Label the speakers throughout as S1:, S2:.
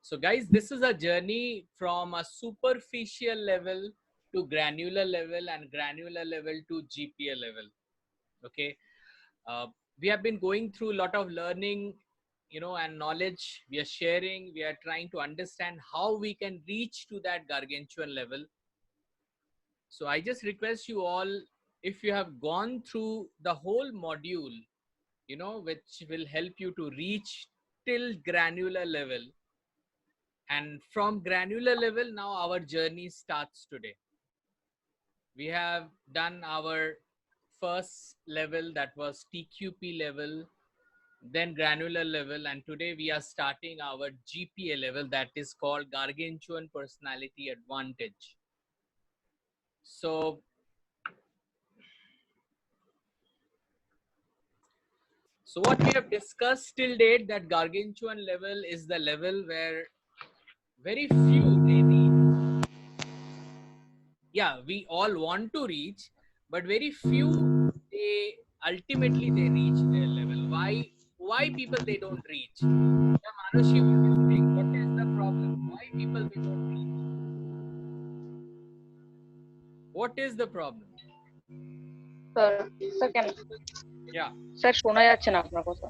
S1: So guys, this is a journey from a superficial level to granular level and granular level to GPA level. Okay. Uh, we have been going through a lot of learning, and knowledge. We are sharing, we are trying to understand how we can reach to that gargantuan level. So I just request you all, if you have gone through the whole module, which will help you to reach till granular level. And from granular level, now our journey starts today. We have done our first level, that was TQP level, then granular level, and today we are starting our GPA level, that is called Gargantuan Personality Advantage. So what we have discussed till date, that Gargantuan level is the level where very few they reach. Yeah, we all want to reach, but very few they ultimately they reach their level. Why people they don't reach? Yeah, Manushi, what do you think? What is the problem? Why people they don't reach? What is the problem?
S2: Sir, second.
S1: Yeah.
S2: Sir শোনা যাচ্ছে না আপনার কথা।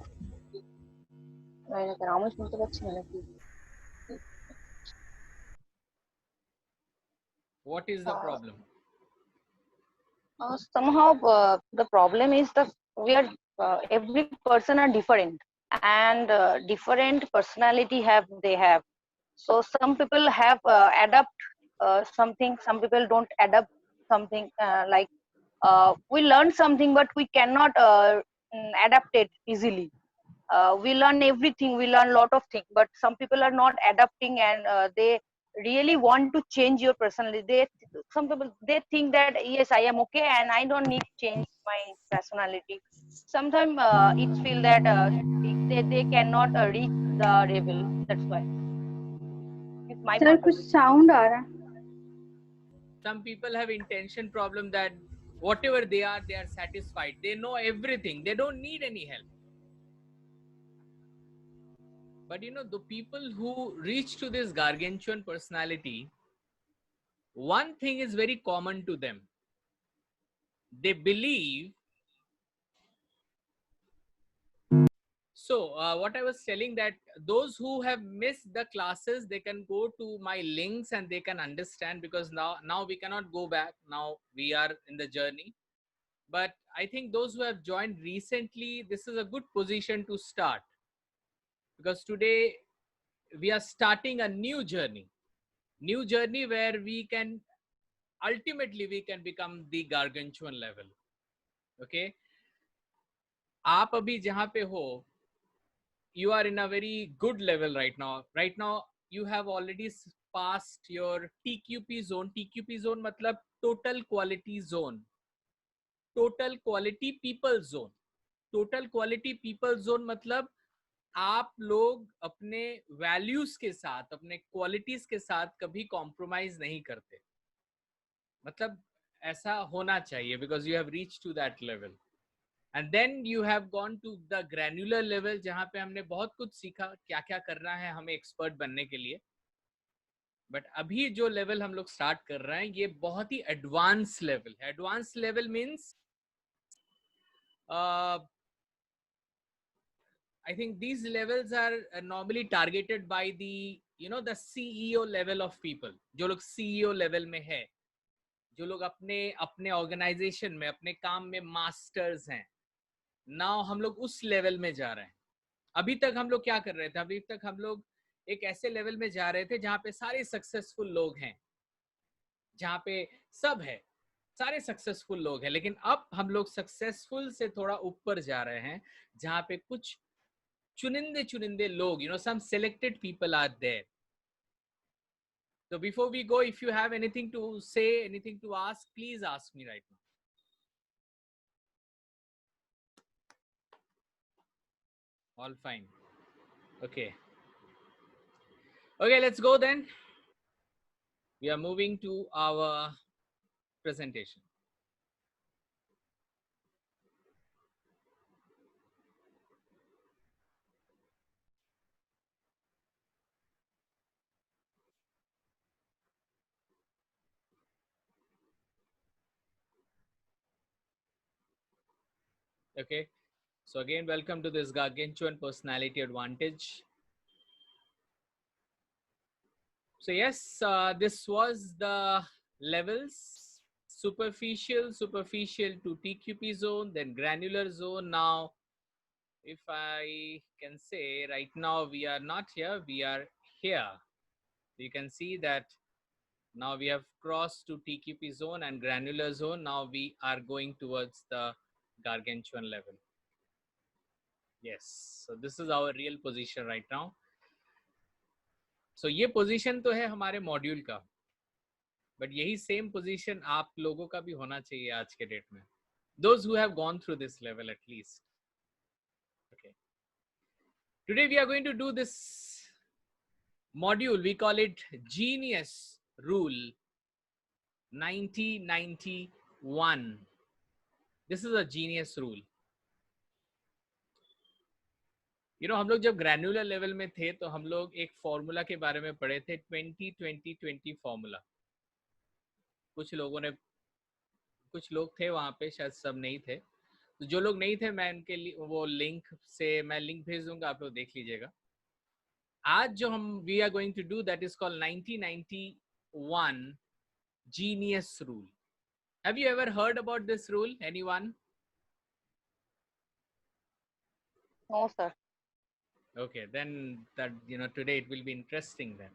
S2: আমি শুনতে পাচ্ছি না নাকি?
S1: What is the problem?
S2: Somehow the problem is that we are every person are different, and different personality they have. So some people have adapt something, some people don't adapt something. Like we learn something but we cannot adapt it easily. We learn everything, we learn a lot of things, but some people are not adapting, and they really want to change your personality. Some people they think that yes, I am okay and I don't need to change my personality. Sometimes it feel that they cannot reach the level. That's why it's my
S3: sir
S2: point of
S3: कुछ
S2: view.
S3: Sound आ रहा है.
S1: Some people have intention problem, that whatever they are satisfied. They know everything. They don't need any help. But the people who reach to this gargantuan personality, one thing is very common to them. They believe. So what I was telling, that those who have missed the classes, they can go to my links and they can understand, because now we cannot go back. Now we are in the journey. But I think those who have joined recently, this is a good position to start, because today we are starting a new journey where we can ultimately we can become the gargantuan level. Okay, आप अभी जहां पे हो, you are in a very good level right now. You have already passed your TQP zone. TQP zone matlab total quality zone, total quality people zone. Total quality people zone मतलब आप लोग अपने values के साथ, अपने qualities के साथ कभी कॉम्प्रोमाइज नहीं करते. मतलब ऐसा होना चाहिए, because you have reach to that level. And then you have gone to the granular level, जहां पे हमने बहुत कुछ सीखा, क्या क्या करना है हमें एक्सपर्ट बनने के लिए. बट अभी जो लेवल हम लोग स्टार्ट कर रहे हैं, ये बहुत ही एडवांस लेवल है. Advance level means I think these levels are normally targeted by the the CEO level of people. जो लोग CEO level में है, जो लोग अपने अपने ऑर्गेनाइजेशन में, अपने काम में मास्टर्स हैं. नाउ हम लोग उस लेवल में जा रहे हैं. अभी तक हम लोग क्या कर रहे थे? अभी तक हम लोग एक ऐसे लेवल में जा रहे थे जहां पे सारे सक्सेसफुल लोग हैं, जहां पे सब है, सारे सक्सेसफुल लोग हैं. लेकिन अब हम लोग सक्सेसफुल से थोड़ा ऊपर जा रहे हैं, जहां पे कुछ चुनिंदे लोग, some selected people are there. So before we go, if you have anything to say, anything to ask, please ask me right now. All fine. Okay, let's go then. We are moving to our presentation. Okay. So again, welcome to this Gargantuan Personality Advantage. So yes, this was the levels: superficial to TQP zone, then granular zone. Now, if I can say right now, we are not here, we are here. You can see that now we have crossed to TQP zone and granular zone. Now we are going towards the Gargantuan level. Yes, so this is our real position right now. So ये position तो है हमारे module का, but यही same position आप लोगों का भी होना चाहिए आज के डेट में, those who have gone through this level at least. Okay, today we are going to do this module, we call it Genius Rule 9091. This is a genius rule. You know, हम लोग जब granular level में थे तो हम लोग एक formula के बारे में पढ़े थे, 20-20-20 फॉर्मूला. कुछ लोगों ने, कुछ लोग थे वहां पे, शायद सब नहीं थे. तो जो लोग नहीं थे, मैं उनके लिए वो लिंक से मैं लिंक भेज दूंगा, आप लोग देख लीजिएगा. आज जो हम we are going to do that is called 1991 genius rule. Have you ever heard about this rule, anyone?
S2: No, sir.
S1: Okay, then that, you know, today it will be interesting then,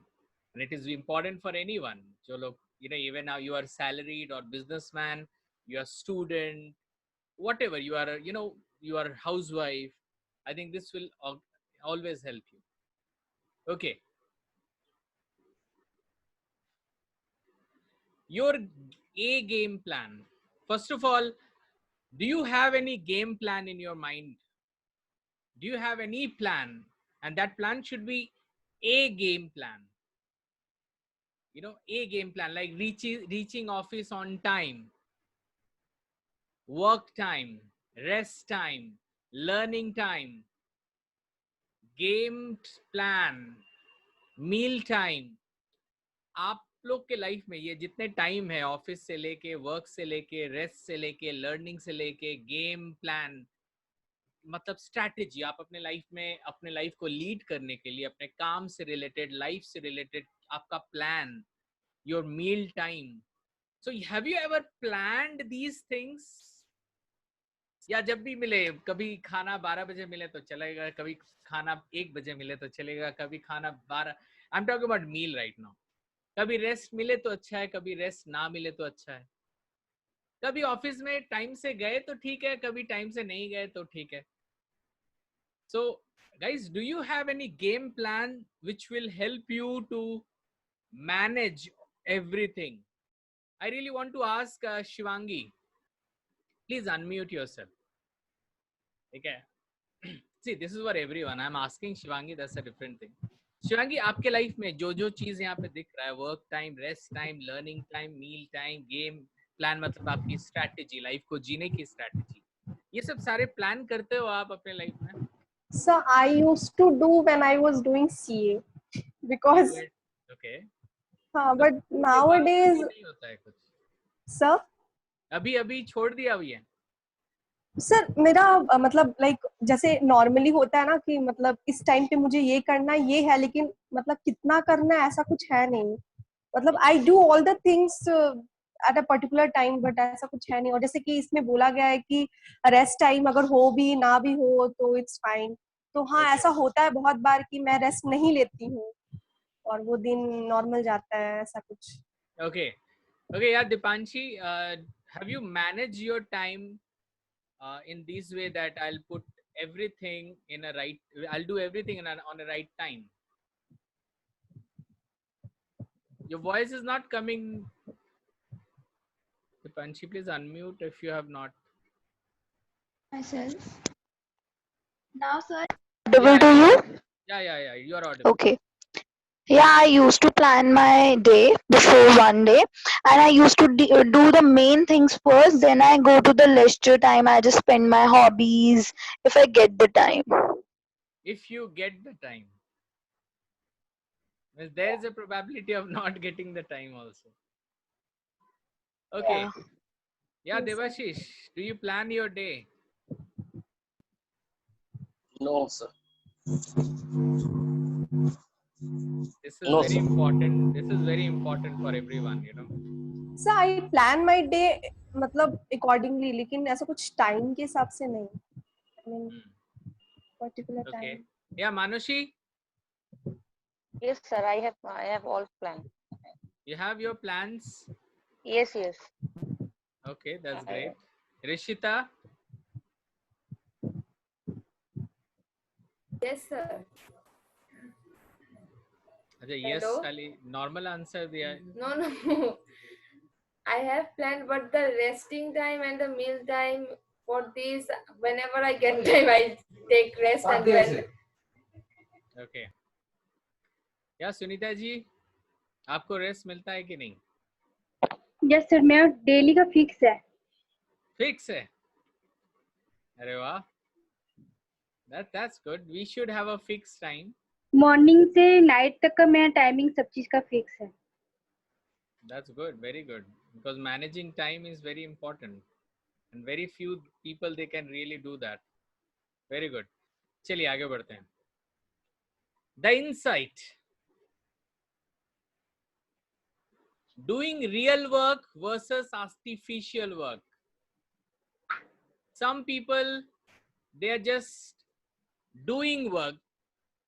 S1: and it is important for anyone. जो लोग, you know, even now you are salaried or businessman, you are student, whatever you are, you know, you are housewife. I think this will always help you. Okay, your A game plan. First of all, do you have any game plan in your mind? Do you have any plan? And that plan should be a game plan. You know, a game plan, like reaching office on time, work time, rest time, learning time, game plan, meal time. आप लोग के life में ये जितने time है, office से लेके, work से लेके, रेस्ट से लेके, लर्निंग से लेके, गेम प्लान, मतलब स्ट्रैटेजी, आप अपने लाइफ में अपने लाइफ को लीड करने के लिए, अपने काम से रिलेटेड, लाइफ से रिलेटेड आपका plan, your meal time. So have you ever planned these things? या जब भी मिले, कभी खाना 12 बजे मिले तो चलेगा, कभी खाना 1 बजे मिले तो चलेगा, कभी खाना 12, I am talking about meal right now. कभी रेस्ट मिले तो अच्छा है, कभी रेस्ट ना मिले तो अच्छा है. कभी ऑफिस में टाइम से गए तो ठीक है, कभी टाइम से नहीं गए तो ठीक है. So guys, do you have any game plan which will help you to manage everything? I really want to ask Shivangi, please unmute yourself. Okay. See, this is for everyone. I'm asking Shivangi, that's a different thing. Shivangi, आपके life में जो जो चीज यहाँ पे दिख रहा है, work time, rest time, learning time, meal time, game plan, मतलब आपकी स्ट्रैटेजी, लाइफ को जीने की स्ट्रैटेजी, ये सब सारे प्लान करते हो आप अपने लाइफ में?
S3: So I used to do when I was doing CA because
S1: okay.
S3: but nowadays
S1: नहीं होता है कुछ.
S3: sir
S1: अभी अभी छोड़ दिया हुई है
S3: सर. मेरा मतलब लाइक जैसे नॉर्मली होता है ना कि मतलब इस टाइम पे मुझे ये करना ये है, लेकिन मतलब कितना करना है ऐसा कुछ है नहीं. मतलब I do all the things at a particular time, but ऐसा कुछ है नहीं. और जैसे कि इसमें बोला गया है कि रेस्ट टाइम अगर हो भी ना भी हो तो इट्स फाइन. तो हाँ, ऐसा होता है बहुत बार कि मैं रेस्ट नहीं लेती हूँ और वो दिन नॉर्मल जाता है, ऐसा कुछ.
S1: ओके ओके यार. Deepanshi, have you manage your time in this way that I'll put everything in a right, I'll do everything on a right time? Your voice is not coming. Dipanshi, please unmute if you have not.
S4: Myself. Now, sir, audible to you?
S1: Yeah. You are audible.
S4: Okay. Yeah, I used to plan my day before one day, and I used to do the main things first. Then I go to the leisure time. I just spend my hobbies if I get the time.
S1: If you get the time, there is a probability of not getting the time also. Okay. Yeah,
S3: Yes,
S1: Devashish, do you plan your day?
S5: No, sir.
S1: This is
S5: No,
S1: very
S5: sir.
S1: important. This is very important for everyone, you know.
S3: Sir I plan my day मतलब accordingly, लेकिन ऐसा कुछ time के हिसाब से नहीं, particular
S1: Okay.
S3: Time.
S1: Yeah, Manushi,
S2: Yes, sir. I have all planned.
S1: you have your plans.
S2: Yes, yes.
S1: Okay, that's great. Rishita,
S6: Yes, sir.
S1: अच्छा yes
S6: Hello?
S1: खाली normal answer दिया है.
S6: No, no. I have planned, but the resting time and the meal time for this, whenever I get time, I take rest and then.
S1: Okay. या सुनीता जी, आपको rest मिलता है कि नहीं?
S7: यस सर, मेरा डेली का फिक्स है.
S1: फिक्स है? अरे वाह, that's good. We should have a fixed time.
S7: Morning से नाइट तक का मेरा टाइमिंग सब चीज का फिक्स है.
S1: That's good, very good. Because managing time is very important, and very few people they can really do that. Very good. चलिए आगे बढ़ते हैं. The insight. Doing real work versus artificial work. Some people they are just doing work.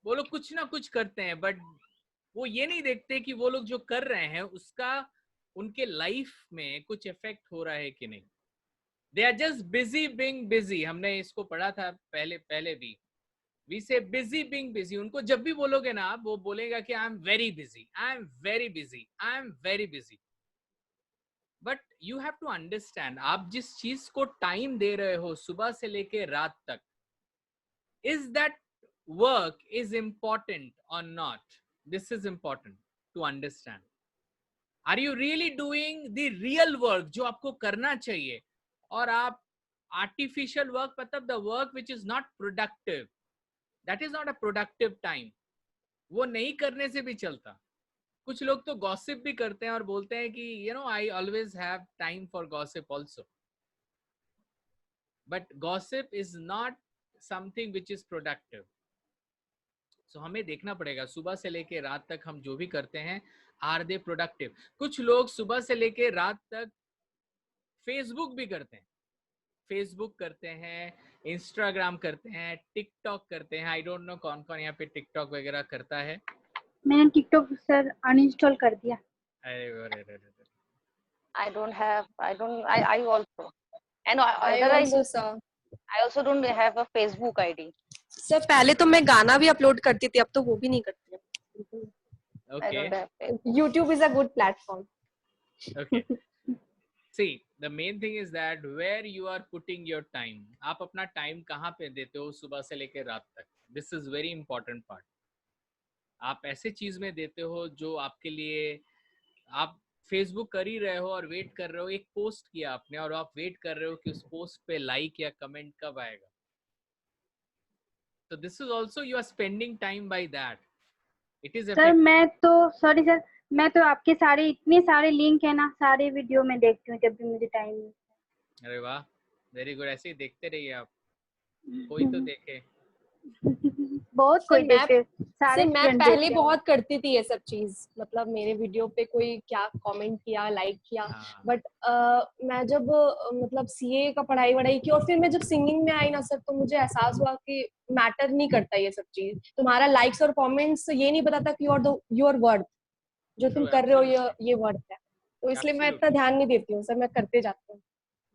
S1: वो लोग कुछ ना कुछ करते हैं, बट वो ये नहीं देखते कि वो लोग जो कर रहे हैं उसका उनके लाइफ में कुछ इफेक्ट हो रहा है कि नहीं. They are just busy being busy. हमने इसको पढ़ा था पहले भी. वी से बिजी बीइंग बिजी. उनको जब भी बोलोगे ना आप, वो बोलेगा कि I am very busy, I am very busy, I am very busy. But you have to understand, आप जिस चीज को टाइम दे रहे हो सुबह से लेके रात तक, is that work is important or not? This is important to understand. Are you really doing the real work जो आपको करना चाहिए? और आप artificial work, मतलब the work which is not productive, that is not a productive time. वो नहीं करने से भी चलता. कुछ लोग तो gossip भी करते हैं और बोलते हैं कि you know I always have time for gossip also. But gossip is not something which is productive. So हमें देखना पड़ेगा सुबह से लेके रात तक हम जो भी करते हैं, आर दे प्रोडक्टिव. कुछ लोग सुबह से लेके रात तक फेसबुक भी करते हैं, फेसबुक करते हैं, इंस्टाग्राम करते हैं, टिकटॉक करते हैं. आई डोंट नो कौन कौन यहाँ पे टिकटॉक वगैरह करता है.
S7: मैंने टिकटॉक सर अनइंस्टॉल कर दिया.
S1: अरे
S2: I also. And I also don't have a Facebook ID.
S3: Sir पहले तो मैं गाना भी अपलोड करती थी, अब तो वो भी नहीं करती.
S2: I don't have Facebook.
S3: YouTube is a good platform.
S1: Okay. See, the main thing is that where you are putting your time. आप अपना टाइम कहाँ पे देते हो सुबह से लेके रात तक? This is very important part. आप ऐसे चीज में देते हो जो आपके लिए, आप फेसबुक कर ही रहे हो और वेट कर रहे हो, एक पोस्ट किया आपने और आप वेट कर रहे हो कि उस पोस्ट पे लाइक या कमेंट कब आएगा. So this is also you are spending time by that. It is
S7: sir मैं तो सॉरी सर, मैं तो आपके सारे इतने सारे लिंक है ना, सारे वीडियो में देखती हूँ जब भी मुझे टाइम मिलता है.
S1: अरे वाह, वेरी गुड. ऐसे ही देखते रहिए आप, कोई तो देखे.
S7: बहुत कोई देखे, सारे
S3: मैं
S7: friends
S3: पहले
S7: देखते हैं.
S3: बहुत करती थी ये सब चीज, मतलब मेरे वीडियो पे कोई क्या कमेंट किया, लाइक किया.
S1: हाँ.
S3: बट मैं जब मतलब सीए का पढ़ाई वढ़ाई की और फिर मैं जब सिंगिंग में आई ना सर, तो मुझे एहसास हुआ कि मैटर नहीं करता ये सब चीज. तुम्हारा लाइक्स और कमेंट्स ये नहीं बताता कि योर वर्थ, जो तुम
S1: True,
S3: कर रहे हो
S1: absolutely.
S3: ये वर्थ है. तो इसलिए मैं इतना
S1: Absolutely.
S3: ध्यान नहीं देती हूँ सर, मैं करते जाती हूँ.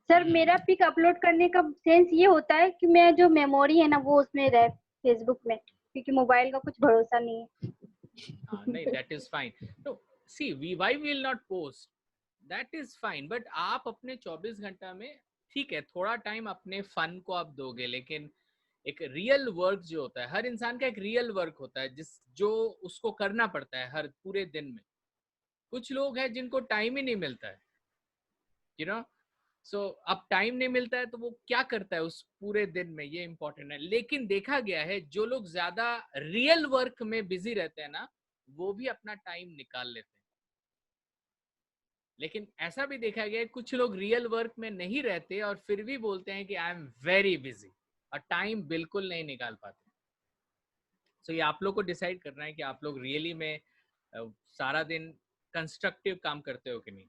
S7: सर मेरा पिक अपलोड करने का सेंस ये होता है कि मैं जो मेमोरी है ना वो उसमें रहे फेसबुक में, क्योंकि मोबाइल का कुछ भरोसा नहीं है.
S1: नहीं, that is fine. No, see, why we will not post? That is fine. But आप अपने 24 घंटा में, ठीक है, थोड़ा टाइम अपने फन को आप दोगे, लेकिन एक रियल वर्क जो होता है, हर इंसान का एक रियल वर्क होता है जो उसको करना पड़ता है हर पूरे दिन में. कुछ लोग हैं जिनको टाइम ही नहीं मिलता है, you know. सो अब टाइम नहीं मिलता है तो वो क्या करता है उस पूरे दिन में, ये इंपॉर्टेंट है. लेकिन देखा गया है जो लोग ज्यादा रियल वर्क में बिजी रहते हैं ना, वो भी अपना टाइम निकाल लेते हैं. लेकिन ऐसा भी देखा गया है कुछ लोग रियल वर्क में नहीं रहते और फिर भी बोलते हैं कि आई एम वेरी बिजी, और टाइम बिल्कुल नहीं निकाल पाते. So ये आप लोग को डिसाइड करना है कि आप लोग रियली में सारा दिन कंस्ट्रक्टिव काम करते हो कि नहीं.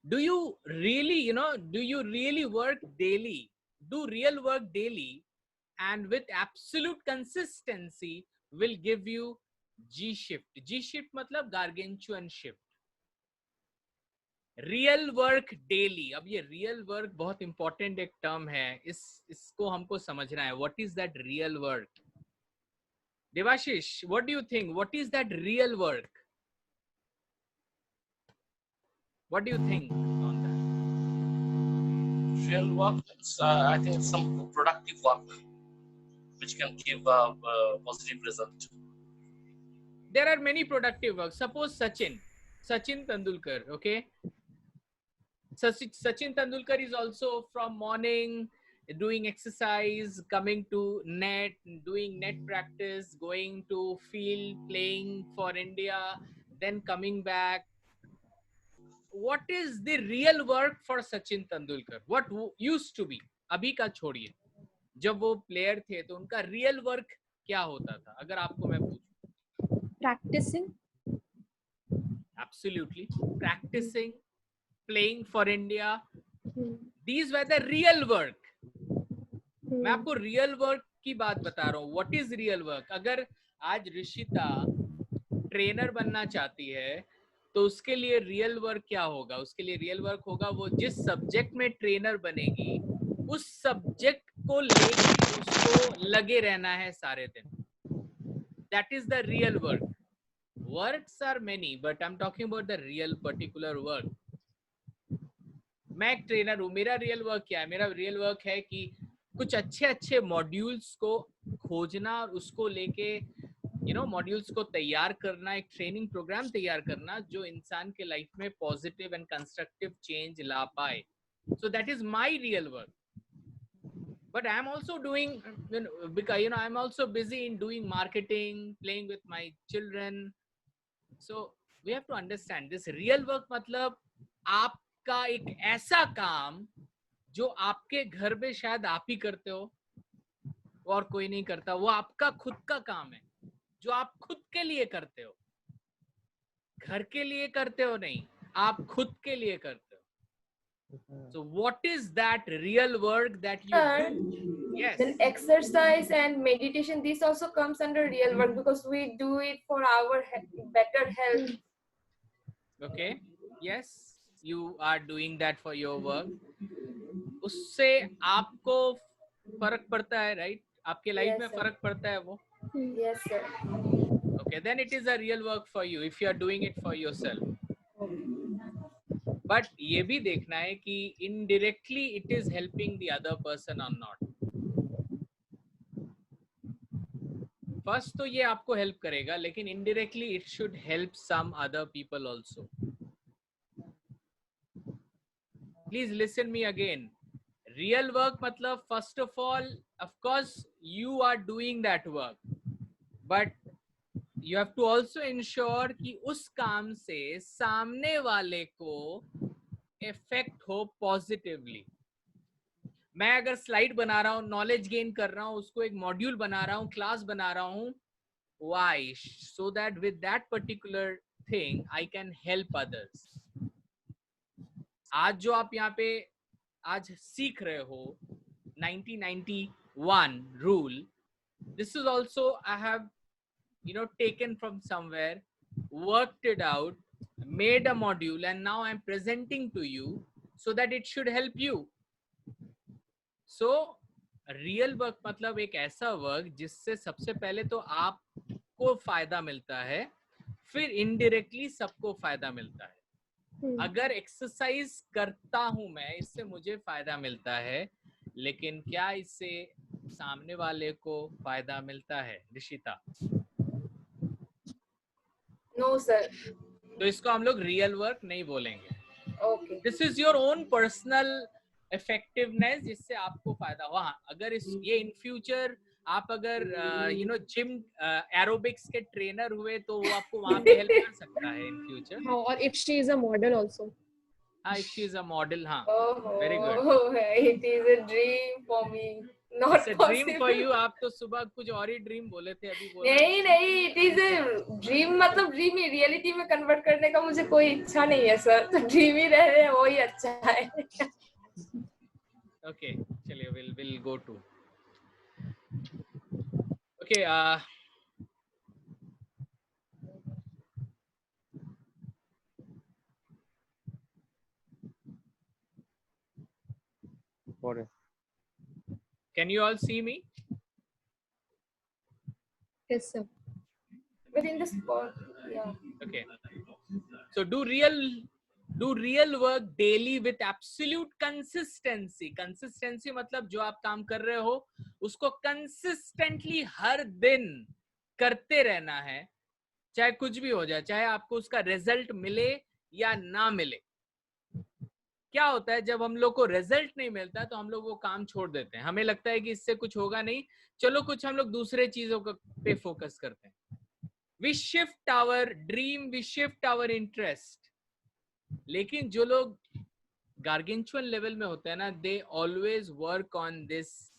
S1: Do you really, do you really work daily? Do real work daily and with absolute consistency will give you G shift. G shift मतलब gargantuan shift. Real work daily. अब ये रियल वर्क बहुत important एक term है, इसको हमको समझना है. What is that real work? Devashish, what do you think? What is that real work? What do you think on that?
S5: Real work, I think it's some productive work which can give a positive result.
S1: There are many productive work. Suppose Sachin Tendulkar, okay? Sachin Tendulkar is also from morning doing exercise, coming to net, doing net practice, going to field, playing for India, then coming back. What is the real work for Sachin Tendulkar? What used to be? अभी का छोड़िए, जब वो player थे तो उनका real work क्या होता था? अगर आपको मैं पूछूं.
S3: Practicing.
S1: Absolutely. Practicing, playing for India. These were the real work. मैं आपको रियल वर्क की बात बता रहा हूँ. What is real work? अगर आज ऋषिता ट्रेनर बनना चाहती है तो उसके लिए रियल वर्क क्या होगा? उसके लिए रियल वर्क होगा वो जिस सब्जेक्ट में ट्रेनर बनेगी उस सब्जेक्ट को लेकर उसको लगे रहना है सारे दिन. That is the real work. Works are many but I am talking about the real particular work. मैं एक ट्रेनर हूँ, मेरा रियल वर्क क्या है? मेरा रियल वर्क है कि कुछ अच्छे अच्छे मॉड्यूल्स को खोजना और उसको लेके मॉड्यूल्स को तैयार करना, एक ट्रेनिंग प्रोग्राम तैयार करना जो इंसान के लाइफ में पॉजिटिव एंड कंस्ट्रक्टिव चेंज ला पाए. So that is my real work. But I am also doing, because I am also busy in doing marketing, playing with my children. So we have to understand this real work मतलब आपका एक ऐसा काम जो आपके घर में शायद आप ही करते हो और कोई नहीं करता. वो आपका खुद का काम है जो आप खुद के लिए करते हो. घर के लिए करते हो नहीं, आप खुद के लिए करते हो. So what is that real work that you do? Yes.
S6: Then exercise and meditation, this also comes under real work because we do it for our better health.
S1: Okay. Yes, you are doing that for your work. उससे आपको फर्क पड़ता है, right? आपके life में फर्क पड़ता है वो.
S6: Yes, sir.
S1: Okay, then it is a real work for you if you are doing it for yourself. But ये भी देखना है कि indirectly it is helping the other person or not. First तो ये आपको help करेगा, लेकिन indirectly it should help some other people also. Please listen me again. Real work मतलब first of all, of course you are doing that work, but you have to also ensure कि उस काम से सामने वाले को इफेक्ट हो positively. मैं अगर स्लाइड बना रहा हूँ, नॉलेज गेन कर रहा हूँ, उसको एक मॉड्यूल बना रहा हूँ, क्लास बना रहा हूँ, why? So that with that particular thing I can help others. आज जो आप यहाँ पे आज सीख रहे हो 1991 rule, this is also I have taken from somewhere, worked it out, made a module, and now I'm presenting to you so that it should help you. So real work मतलब एक ऐसा वर्क जिससे सबसे पहले तो आपको फायदा मिलता है, फिर इनडायरेक्टली सबको फायदा मिलता है. अगर एक्सरसाइज करता हूं मैं, इससे मुझे फायदा मिलता है, लेकिन क्या इससे सामने वाले को फायदा मिलता है? Rishita,
S6: No, sir.
S1: तो इसको हम लोग रियल वर्क नहीं बोलेंगे.
S6: Okay.
S1: This is your own personal effectiveness जिससे आपको फायदा हो. हाँ, अगर ये इन फ्यूचर आप अगर जिम एरोबिक्स के ट्रेनर हुए तो वो आपको वहां पे हेल्प कर सकता है इन फ्यूचर.
S8: और if she is a model also.
S1: हाँ, if she is a model. हाँ,
S6: Oh,
S1: very good.
S6: it is a dream for me. not
S1: It's a dream for
S6: possible.
S1: you. आप तो सुबह कुछ और ही ड्रीम बोले थे, अभी बोल रहे
S6: नहीं नहीं, इट इज ए ड्रीम, मतलब ड्रीम ही रियलिटी में कन्वर्ट करने का मुझे कोई इच्छा नहीं है सर, तो ड्रीम ही रह रहे वो ही अच्छा है.
S1: Okay, चलिए we'll go to. Okay, can you all see me?
S8: Yes, sir.
S6: Within the spot, yeah.
S1: Okay. So do real work daily with absolute consistency. Consistency मतलब जो आप काम कर रहे हो उसको consistently हर दिन करते रहना है, चाहे कुछ भी हो जाए, चाहे आपको उसका रिजल्ट मिले या ना मिले. क्या होता है जब हम लोग को रिजल्ट नहीं मिलता तो हम लोग वो काम छोड़ देते हैं. हमें लगता है कि इससे कुछ होगा नहीं, चलो कुछ हम लोग दूसरे चीजों पे फोकस करते हैं. We shift our dream, we shift our interest. लेकिन जो लोग गार्गेंचुअल लेवल में होते हैं ना, they always work on this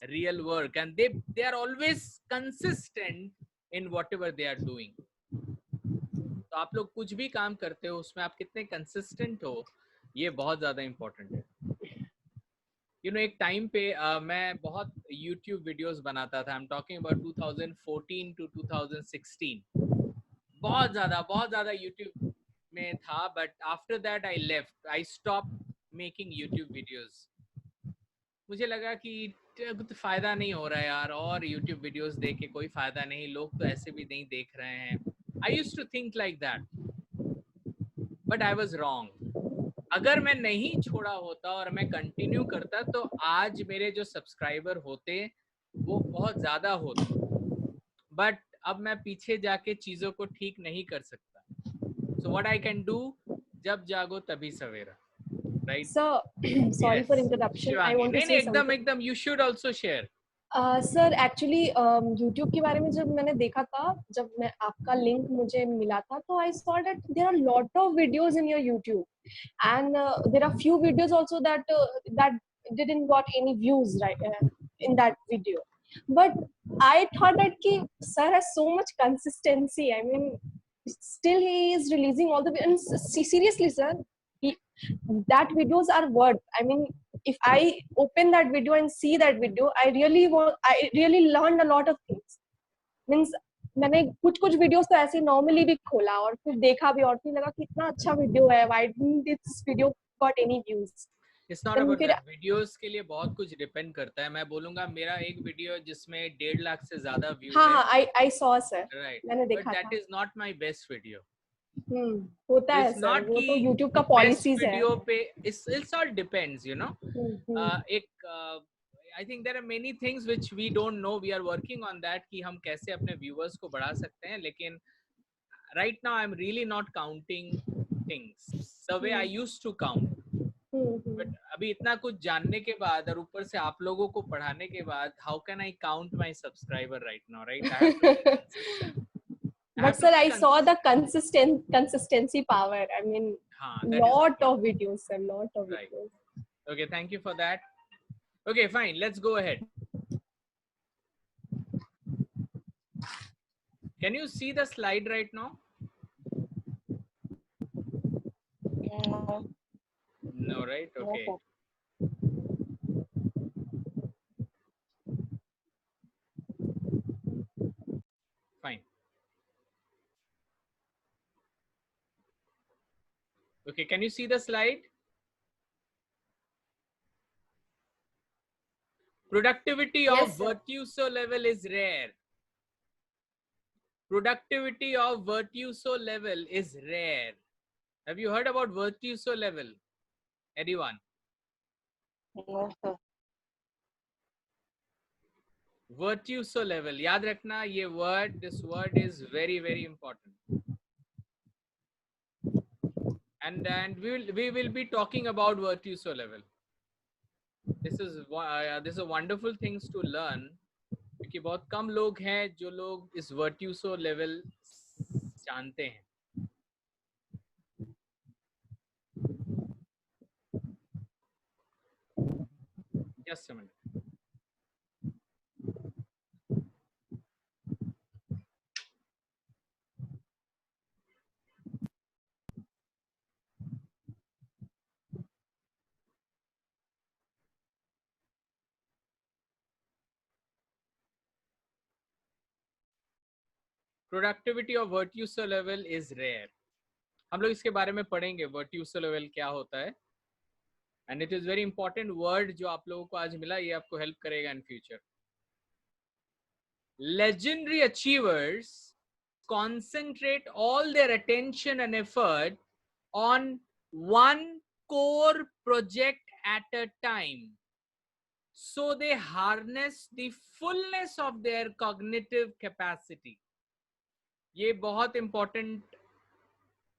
S1: real work and they are always consistent in whatever they are doing. तो आप लोग कुछ भी काम करते हो उसमें आप कितने कंसिस्टेंट हो, ये बहुत ज्यादा इम्पोर्टेंट है. You know, एक टाइम पे मैं बहुत YouTube वीडियोस बनाता था. I'm talking about 2014 to 2016. बहुत ज्यादा YouTube में था, but after that I left. I stopped making YouTube videos. मुझे लगा कि कुछ फायदा नहीं हो रहा है यार, और YouTube वीडियोस देख के कोई फायदा नहीं, लोग तो ऐसे भी नहीं देख रहे हैं. I used to think like that, but I was wrong. अगर मैं नहीं छोड़ा होता और मैं कंटिन्यू करता तो आज मेरे जो सब्सक्राइबर होते वो बहुत ज्यादा होते, बट अब मैं पीछे जाके चीजों को ठीक नहीं कर सकता. So what I can do, जब जागो तभी सवेरा, right?
S3: Sir, sorry for interruption. I want to say something.
S1: एकदम you should also share.
S3: Sir actually YouTube के बारे में जब मैंने देखा था, जब मैं आपका लिंक मुझे मिला था, तो I saw that there are lot of videos in your YouTube and there are few videos also that that didn't got any views, right, in that video. But I thought that ki sir has so much consistency. I mean, still he is releasing all the, and seriously sir, that videos are worth. I mean, if I open that video and see that video, I really learned a lot of things. Means मैंने कुछ videos तो ऐसे normally भी खोला और फिर देखा भी और फिर लगा कितना अच्छा वीडियो है, why didn't this video got any views?
S1: It's not about that. Videos के लिए बहुत कुछ डिपेंड करता है. मैं बोलूंगा मेरा एक वीडियो जिसमें 1.5 लाख से ज्यादा व्यूज है.
S3: हाँ, I saw sir.
S1: Right.
S3: मैंने देखा
S1: But
S3: था.
S1: that is not my best video.
S3: होता है सर, वो तो YouTube का पॉलिसीज है.
S1: वीडियो पे it's all depends, you know. I think there are many things which we don't know. We are working on that कि हम कैसे अपने viewers को बढ़ा सकते हैं. लेकिन right now I'm really not counting things the way I used to count. But अभी इतना कुछ जानने के बाद और ऊपर से आप लोगों को पढ़ाने के बाद, how can I count my subscriber right now, right? I have to be consistent.
S3: But sir, I saw the consistency power. I mean, lot of videos, sir, lot of videos.
S1: Okay, thank you for that. Okay, fine. Let's go ahead. Can you see the slide right now?
S2: No.
S1: No, right? Okay.
S2: No.
S1: Fine. Okay, can you see the slide? Productivity
S6: Yes,
S1: of
S6: sir.
S1: Virtuoso level is rare. Productivity of Virtuoso level is rare. Have you heard about Virtuoso level? Anyone?
S2: No, sir.
S1: Virtuoso level. याद रखना ये word, this word is very, very important. And we will be talking about Virtuoso level. This is a wonderful things to learn, क्योंकि बहुत कम लोग हैं जो लोग इस Virtuoso level जानते हैं. Just a minute. Productivity of virtuoso level is rare. हम लोग इसके बारे में पढ़ेंगे वर्ट्यूसो लेवल क्या होता है. And it is very important word जो आप लोगों को आज मिला, ये आपको हेल्प करेगा in future. Legendary achievers concentrate all their attention and effort on one core project at a time. So they harness the fullness of their cognitive capacity. ये बहुत important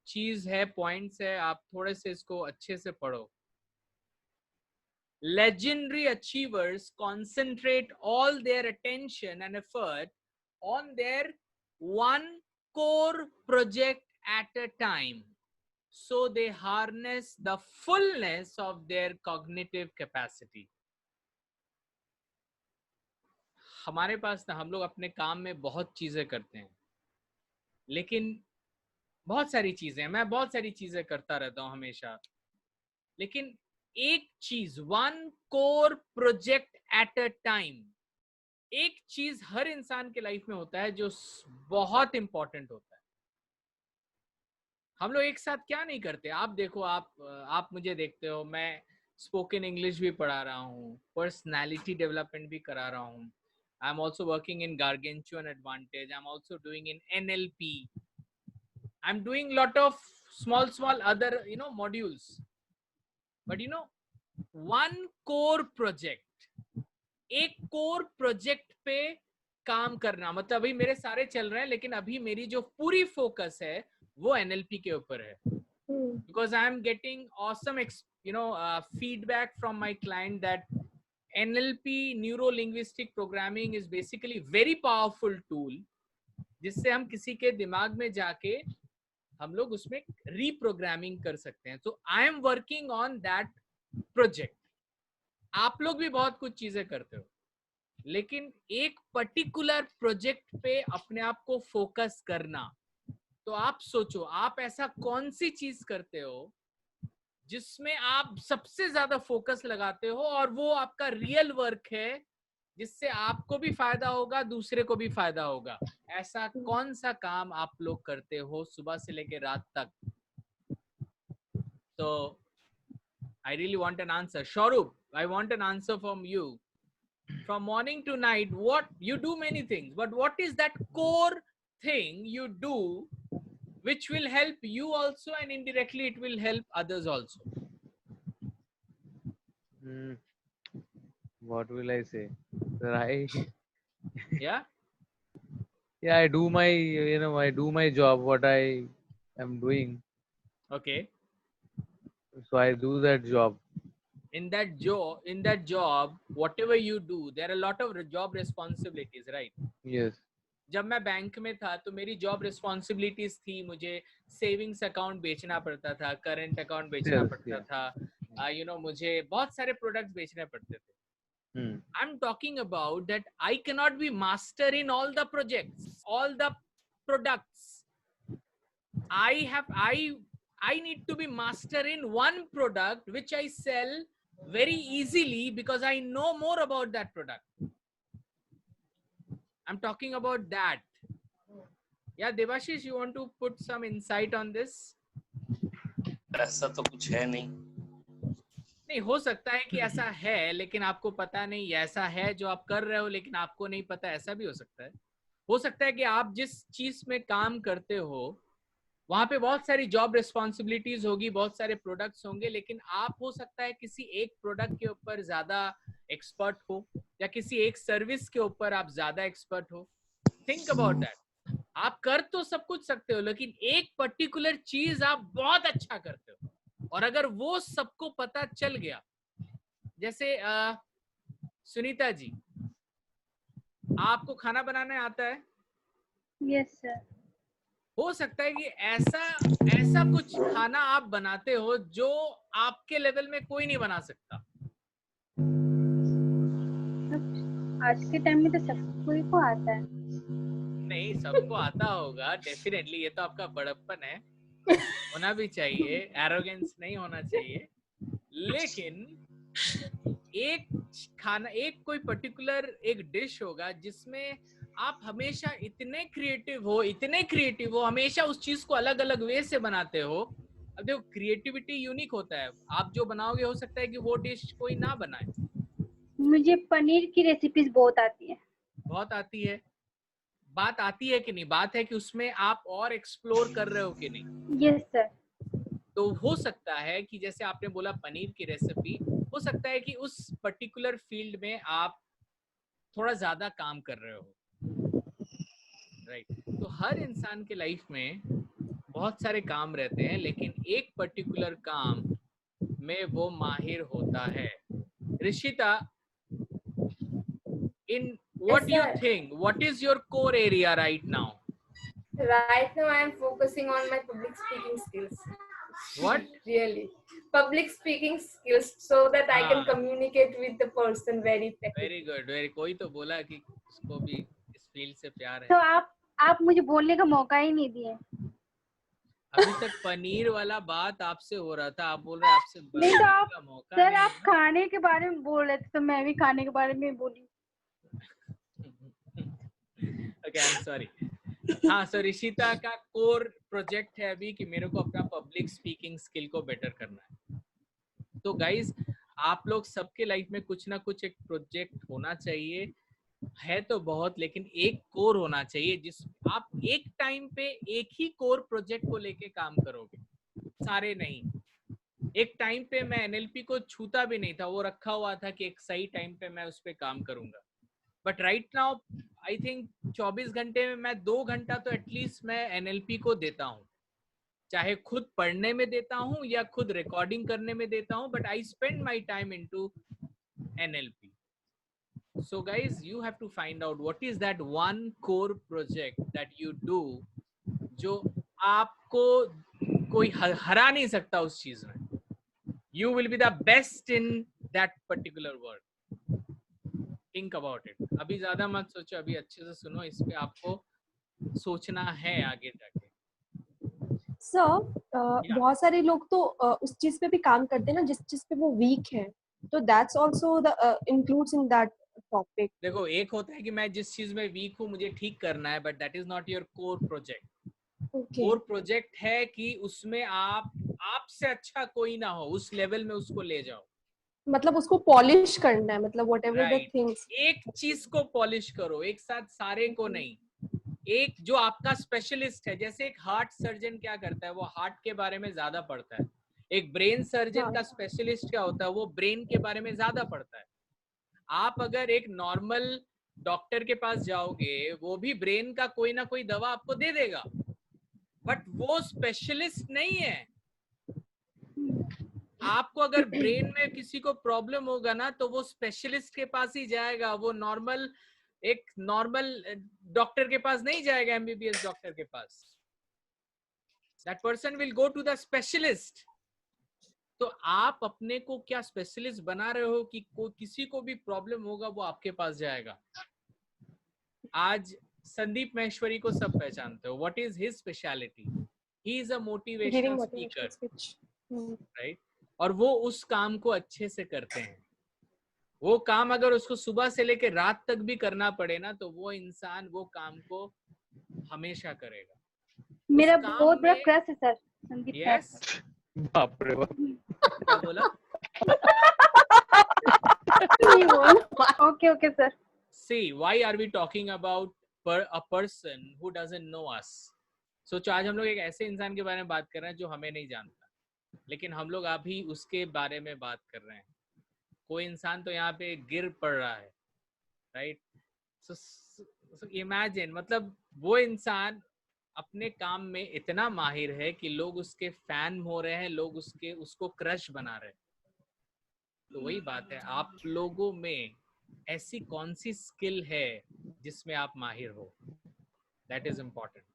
S1: चीज है, पॉइंट्स है, आप थोड़े से इसको अच्छे से पढ़ो. Legendary achievers concentrate all their attention and effort on their one core project at a time. So they harness the fullness of their cognitive capacity. हमारे पास ना, हम लोग अपने काम में बहुत चीजें करते हैं, लेकिन बहुत सारी चीजें, मैं बहुत सारी चीजें करता रहता हूं हमेशा, लेकिन एक चीज, one core project at a time, एक चीज हर इंसान के लाइफ में होता है जो बहुत इंपॉर्टेंट होता है. हम लोग एक साथ क्या नहीं करते. आप देखो, आप मुझे देखते हो, मैं स्पोकन इंग्लिश भी पढ़ा रहा हूँ, पर्सनालिटी डेवलपमेंट भी करा रहा हूँ. I am also working in gargantuan advantage. I am also doing in NLP. I am doing lot of small other modules. But one core project, एक कोर प्रोजेक्ट पे काम करना, मतलब अभी मेरे सारे चल रहे हैं, लेकिन अभी मेरी जो पूरी फोकस है वो NLP के ऊपर है. Because I am getting awesome feedback from my client that NLP, neuro linguistic programming, is basically very powerful tool जिससे हम किसी के दिमाग में जाके हम लोग उसमें रीप्रोग्रामिंग कर सकते हैं. तो I am working on that project. आप लोग भी बहुत कुछ चीजें करते हो, लेकिन एक पर्टिकुलर प्रोजेक्ट पे अपने आप को फोकस करना. तो आप सोचो, आप ऐसा कौन सी चीज करते हो जिसमें आप सबसे ज्यादा फोकस लगाते हो और वो आपका रियल वर्क है, जिससे आपको भी फायदा होगा, दूसरे को भी फायदा होगा. ऐसा कौन सा काम आप लोग करते हो सुबह से लेकर रात तक? तो I really want an answer. Shaurup, I want an answer from you. From morning to night, what you do many things, but what is that core thing you do which will help you also, and indirectly it will help others also?
S9: What will I say? Right.
S1: Yeah.
S9: Yeah, I do my, I do my job, what I am doing.
S1: Okay.
S9: So I do that job.
S1: In that job, whatever you do, there are a lot of job responsibilities, right?
S9: Yes.
S1: जब मैं bank में था तो मेरी job responsibilities थी, मुझे savings account बेचना पड़ता था, करंट अकाउंट बेचना पड़ता था, मुझे बहुत सारे प्रोडक्ट्स बेचने पड़ते थे. I'm talking about that I cannot be master in all the projects, all the products. I need to be master in one product which I sell very easily because I know more about that product. I'm talking about that. Yeah, Devashish, you want to put some insight on this?
S5: ऐसा तो कुछ है नहीं.
S1: नहीं, हो सकता है कि ऐसा है लेकिन आपको पता नहीं. ऐसा है जो आप कर रहे हो लेकिन आपको नहीं पता, ऐसा भी हो सकता है. हो सकता है कि आप जिस चीज में काम करते हो वहां पे बहुत सारी जॉब रिस्पॉन्सिबिलिटीज होगी, बहुत सारे प्रोडक्ट्स होंगे, लेकिन आप हो सकता है किसी एक प्रोडक्ट के ऊपर ज्यादा एक्सपर्ट हो या किसी एक सर्विस के ऊपर आप ज्यादा एक्सपर्ट हो. Think about that. आप कर तो सब कुछ सकते हो, लेकिन एक पर्टिकुलर चीज आप बहुत अच्छा करते हो, और अगर वो सबको पता चल गया, जैसे सुनीता जी, आपको खाना बनाने आता है?
S7: Yes sir.
S1: हो सकता है कि ऐसा कुछ खाना आप बनाते हो जो आपके लेवल में कोई नहीं बना सकता.
S7: आज के टाइम में तो सबको को आता है.
S1: नहीं, सबको आता होगा डेफिनेटली, ये तो आपका बड़प्पन है, होना भी चाहिए, एरोगेंस नहीं होना चाहिए. लेकिन एक खाना, एक कोई पर्टिकुलर एक डिश होगा जिसमें आप हमेशा इतने क्रिएटिव हो, हमेशा उस चीज को अलग अलग वे से बनाते हो। अब देखो क्रिएटिविटी यूनिक होता है, आप जो बनाओगे हो सकता है कि वो डिश कोई ना बनाए।
S7: मुझे पनीर की रेसिपीज बहुत आती है।
S1: बहुत आती है, बात आती है कि नहीं, बात है कि उसमें आप और एक्सप्लोर कर रहे हो कि नहीं।
S7: Yes sir.
S1: तो हो सकता है कि जैसे आपने बोला पनीर की रेसिपी, हो सकता है कि उस पर्टिकुलर फील्ड में आप थोड़ा ज्यादा काम कर रहे हो, राइट। तो हर इंसान के लाइफ में बहुत सारे काम रहते हैं, लेकिन एक पर्टिकुलर काम में वो माहिर होता है। Rishita, in what
S6: Yes,
S1: do you
S6: sir.
S1: think, what is your core area right now?
S6: Right now, I am focusing on my public speaking skills.
S1: What?
S6: Really, public speaking skills, so that I can
S1: हाँ,
S6: communicate with the person very
S1: very
S6: effectively.
S1: Good, very. कोई तो बोला कि उसको भी इस field से प्यार
S7: तो
S1: है।
S7: आप मुझे बोलने का मौका ही नहीं दिए।
S1: अभी तक पनीर वाला बात आपसे हो रहा था, आप बोल रहे आपसे
S7: नहीं तो
S1: बोलने
S7: आप
S1: का मौका
S7: सर
S1: नहीं
S7: आप
S1: मिला।
S7: खाने के बारे में बोल रहे थे तो मैं भी खाने के बारे में बोली।
S1: Okay, I am sorry. हाँ, सो ऋषिता का कोर प्रोजेक्ट है अभी कि मेरे को अपना पब्लिक स्पीकिंग स्किल को बेटर करना है। तो गाइज, आप लोग सबके लाइफ में कुछ ना कुछ एक प्रोजेक्ट होना चाहिए, है तो बहुत, लेकिन एक कोर होना चाहिए जिस आप एक टाइम पे एक ही कोर प्रोजेक्ट को लेके काम करोगे, सारे नहीं। एक टाइम पे मैं एनएलपी को छूता भी नहीं था, वो रखा हुआ था कि एक सही टाइम पे मैं उस पर काम करूंगा। But right now I think 24 घंटे में मैं 2 घंटा तो एटलीस्ट मैं एनएलपी को देता हूँ, चाहे खुद पढ़ने में देता हूँ या खुद रिकॉर्डिंग करने में देता हूँ, but I spend my time into NLP. So guys, you have to find out what is that one core project that you do जो आपको कोई हरा नहीं सकता उस चीज में. You will be the best in that particular work. Think about it. अभी ज्यादा मत सोचो, अभी अच्छे से सुनो, इस पे आपको सोचना है आगे जाके.
S3: सर बहुत सारे लोग तो उस चीज पे भी काम करते हैं ना जिस चीज पे वो वीक है, तो that's also the includes in that topic.
S1: देखो, एक होता है कि मैं जिस चीज में वीक हूँ मुझे ठीक करना है, but that is not your core project. Core project है कि उसमें आपसे अच्छा कोई ना हो, उस लेवल में उसको ले जाओ.
S3: मतलब उसको पॉलिश करना है, मतलब व्हाटएवर द थिंग्स.
S1: एक चीज को पॉलिश करो, एक साथ सारे को नहीं. एक जो आपका स्पेशलिस्ट है, जैसे एक हार्ट सर्जन क्या करता है, वो हार्ट के बारे में ज्यादा पढ़ता है. एक ब्रेन सर्जन का स्पेशलिस्ट क्या होता है, वो ब्रेन के बारे में ज्यादा पढ़ता है. आप अगर एक नॉर्मल डॉक्टर के पास जाओगे, वो भी ब्रेन का कोई ना कोई दवा आपको दे देगा, बट वो स्पेशलिस्ट नहीं है. आपको अगर ब्रेन में किसी को प्रॉब्लम होगा ना, तो वो स्पेशलिस्ट के पास ही जाएगा, वो एक नॉर्मल डॉक्टर के पास नहीं जाएगा, एमबीबीएस डॉक्टर के पास. That person will go to the specialist. तो आप अपने को क्या स्पेशलिस्ट बना रहे हो कि किसी को भी प्रॉब्लम होगा वो आपके पास जाएगा. आज संदीप महेश्वरी को सब पहचानते हो. What is his speciality? He is a motivational speaker, right. और वो उस काम को अच्छे से करते हैं. वो काम अगर उसको सुबह से लेकर रात तक भी करना पड़े ना, तो वो इंसान वो काम को हमेशा करेगा.
S7: मेरा बहुत बड़ा क्रश है सर संदीप सर.
S1: यस,
S9: बाप रे बाप.
S1: क्या बोला?
S7: Okay sir.
S1: See, why are we talking about a person who doesn't know us? सोचो, आज हम लोग एक ऐसे इंसान के बारे में बात कर रहे हैं जो हमें नहीं जानता, लेकिन हम लोग अभी उसके बारे में बात कर रहे हैं. कोई इंसान तो यहाँ पे गिर पड़ रहा है, राइट. सो इमेजिन, मतलब वो इंसान अपने काम में इतना माहिर है कि लोग उसके फैन हो रहे हैं, लोग उसको क्रश बना रहे हैं. तो वही बात है, आप लोगों में ऐसी कौन सी स्किल है जिसमें आप माहिर हो? That is important.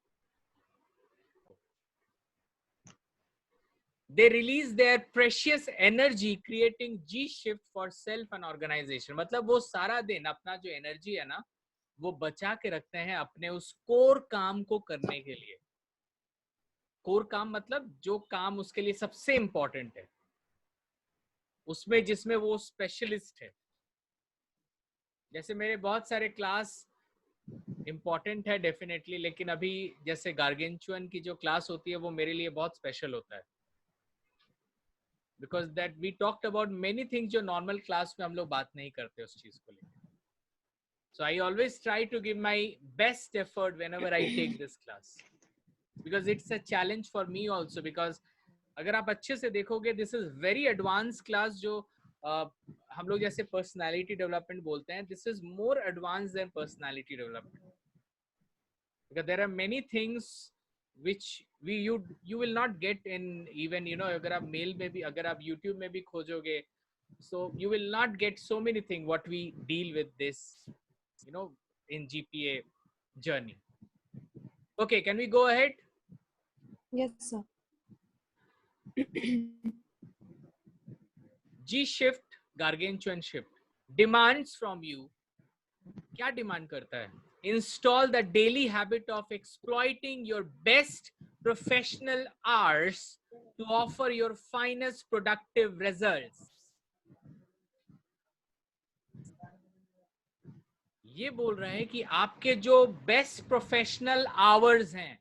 S1: They release their precious energy creating G-shift for self and organization. मतलब वो सारा दिन अपना जो एनर्जी है ना, वो बचा के रखते हैं अपने उस कोर काम को करने के लिए. कोर काम मतलब जो काम उसके लिए सबसे इंपॉर्टेंट है, उसमें जिसमें वो स्पेशलिस्ट है. जैसे मेरे बहुत सारे क्लास इम्पॉर्टेंट है डेफिनेटली, लेकिन अभी जैसे गार्गेंचुअन की जो क्लास होती है वो मेरे लिए बहुत स्पेशल होता है, because that we talked about many things जो नॉर्मल क्लास में हम लोग बात नहीं करते उस चीज को लेकर. So I always try to give my best effort whenever I take this class, because it's a challenge for me also. Because अगर आप अच्छे से देखोगे, this is very advanced class जो हम लोग जैसे personality development बोलते हैं, this is more advanced than personality development, because there are many things which you will not get in even, you know, अगर आप mail में भी, अगर आप YouTube में भी खोजोगे, so you will not get so many things what we deal with this, you know, in GPA journey. Okay, can we go ahead?
S8: Yes, sir.
S1: G shift, gargantuan shift demands from you. क्या demand करता है? Install the daily habit of exploiting your best professional hours to offer your finest productive results. ये बोल रहे हैं कि आपके जो बेस्ट प्रोफेशनल आवर्स हैं,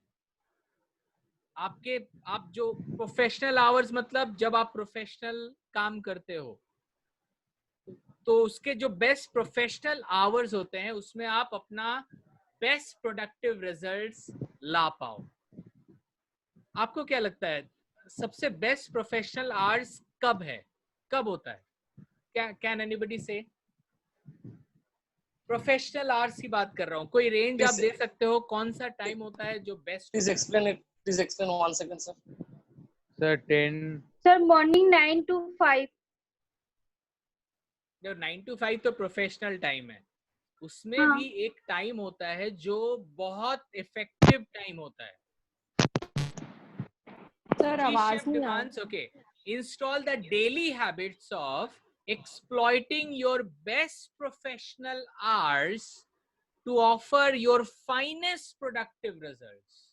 S1: आप जो प्रोफेशनल आवर्स मतलब जब आप प्रोफेशनल काम करते हो, तो उसके जो बेस्ट प्रोफेशनल आवर्स होते हैं उसमें आप अपना बेस्ट प्रोडक्टिव रिजल्ट्स ला पाओ. आपको क्या लगता है सबसे बेस्ट प्रोफेशनल आवर्स कब है, कब होता है? कैन एनीबडी से? प्रोफेशनल आवर्स की बात कर रहा हूँ, कोई रेंज आप दे सकते हो कौन सा टाइम होता है जो best?
S5: Please explain it. Please explain 1 second, sir.
S9: Sir, 10.
S7: Sir morning 9 to 5.
S1: जो 9 to 5 तो प्रोफेशनल टाइम है, उसमें
S7: हाँ.
S1: भी एक टाइम होता है जो बहुत इफेक्टिव टाइम होता है.
S8: सर आवाज नहीं आ रही.
S1: Okay, install the daily habits of exploiting your best professional hours to offer your finest productive results.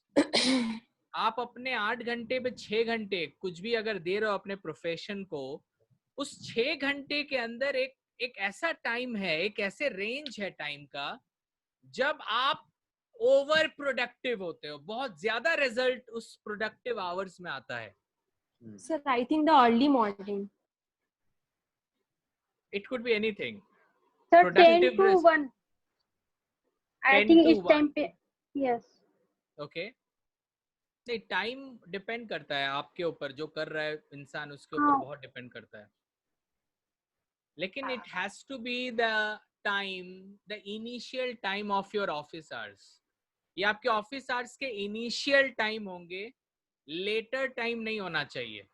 S1: आप अपने 8 घंटे पे 6 घंटे कुछ भी अगर दे रहे हो अपने प्रोफेशन को, उस 6 घंटे के अंदर एक ऐसा टाइम है, एक ऐसे रेंज है टाइम का जब आप ओवर प्रोडक्टिव होते हो, बहुत ज्यादा रिजल्ट उस प्रोडक्टिव आवर्स में आता है.
S8: Sir I think the early morning.
S1: It could be anything.
S7: Sir 10
S1: Productive
S7: to
S1: res-
S7: 1. I
S1: 10
S7: think
S1: to
S7: इस टाइम पे. यस.
S1: Okay. नहीं, टाइम डिपेंड करता है आपके ऊपर, जो कर रहा है इंसान उसके ऊपर
S7: हाँ.
S1: बहुत डिपेंड करता है. लेकिन it has to be the time, the initial time of your office hours. ये आपके ऑफिस आवर्स के इनिशियल टाइम होंगे, लेटर टाइम नहीं होना चाहिए.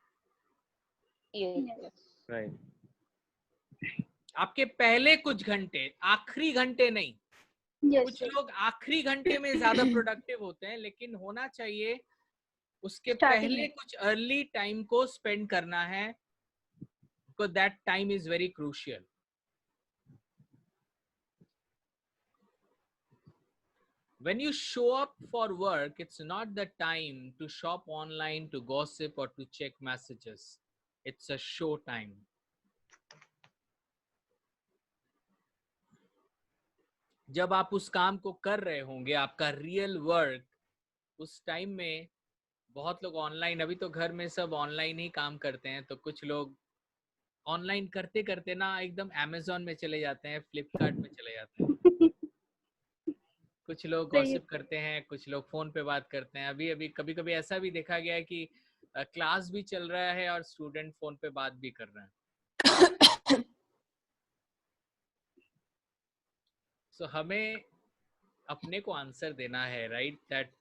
S9: Right.
S1: आपके पहले कुछ घंटे, आखिरी घंटे नहीं.
S7: यस
S1: कुछ लोग आखिरी घंटे में ज्यादा प्रोडक्टिव होते हैं, लेकिन होना चाहिए उसके
S7: Starting
S1: पहले
S7: में.
S1: कुछ अर्ली टाइम को स्पेंड करना है, because that time is very crucial. When you show up for work, it's not the time to shop online, to gossip or to check messages. It's a show time. जब आप उस काम को कर रहे होंगे, आपका रियल वर्क, उस टाइम में बहुत लोग ऑनलाइन, अभी तो घर में सब ऑनलाइन ही काम करते हैं, तो कुछ लोग ऑनलाइन करते करते ना एकदम अमेज़न में चले जाते हैं, फ्लिपकार्ट में चले जाते हैं. कुछ लोग गॉसिप करते हैं, कुछ लोग फोन पे बात करते हैं. अभी कभी कभी ऐसा भी देखा गया है कि क्लास भी चल रहा है और स्टूडेंट फोन पे बात भी कर रहे हैं. सो हमें अपने को आंसर देना है, राइट, दैट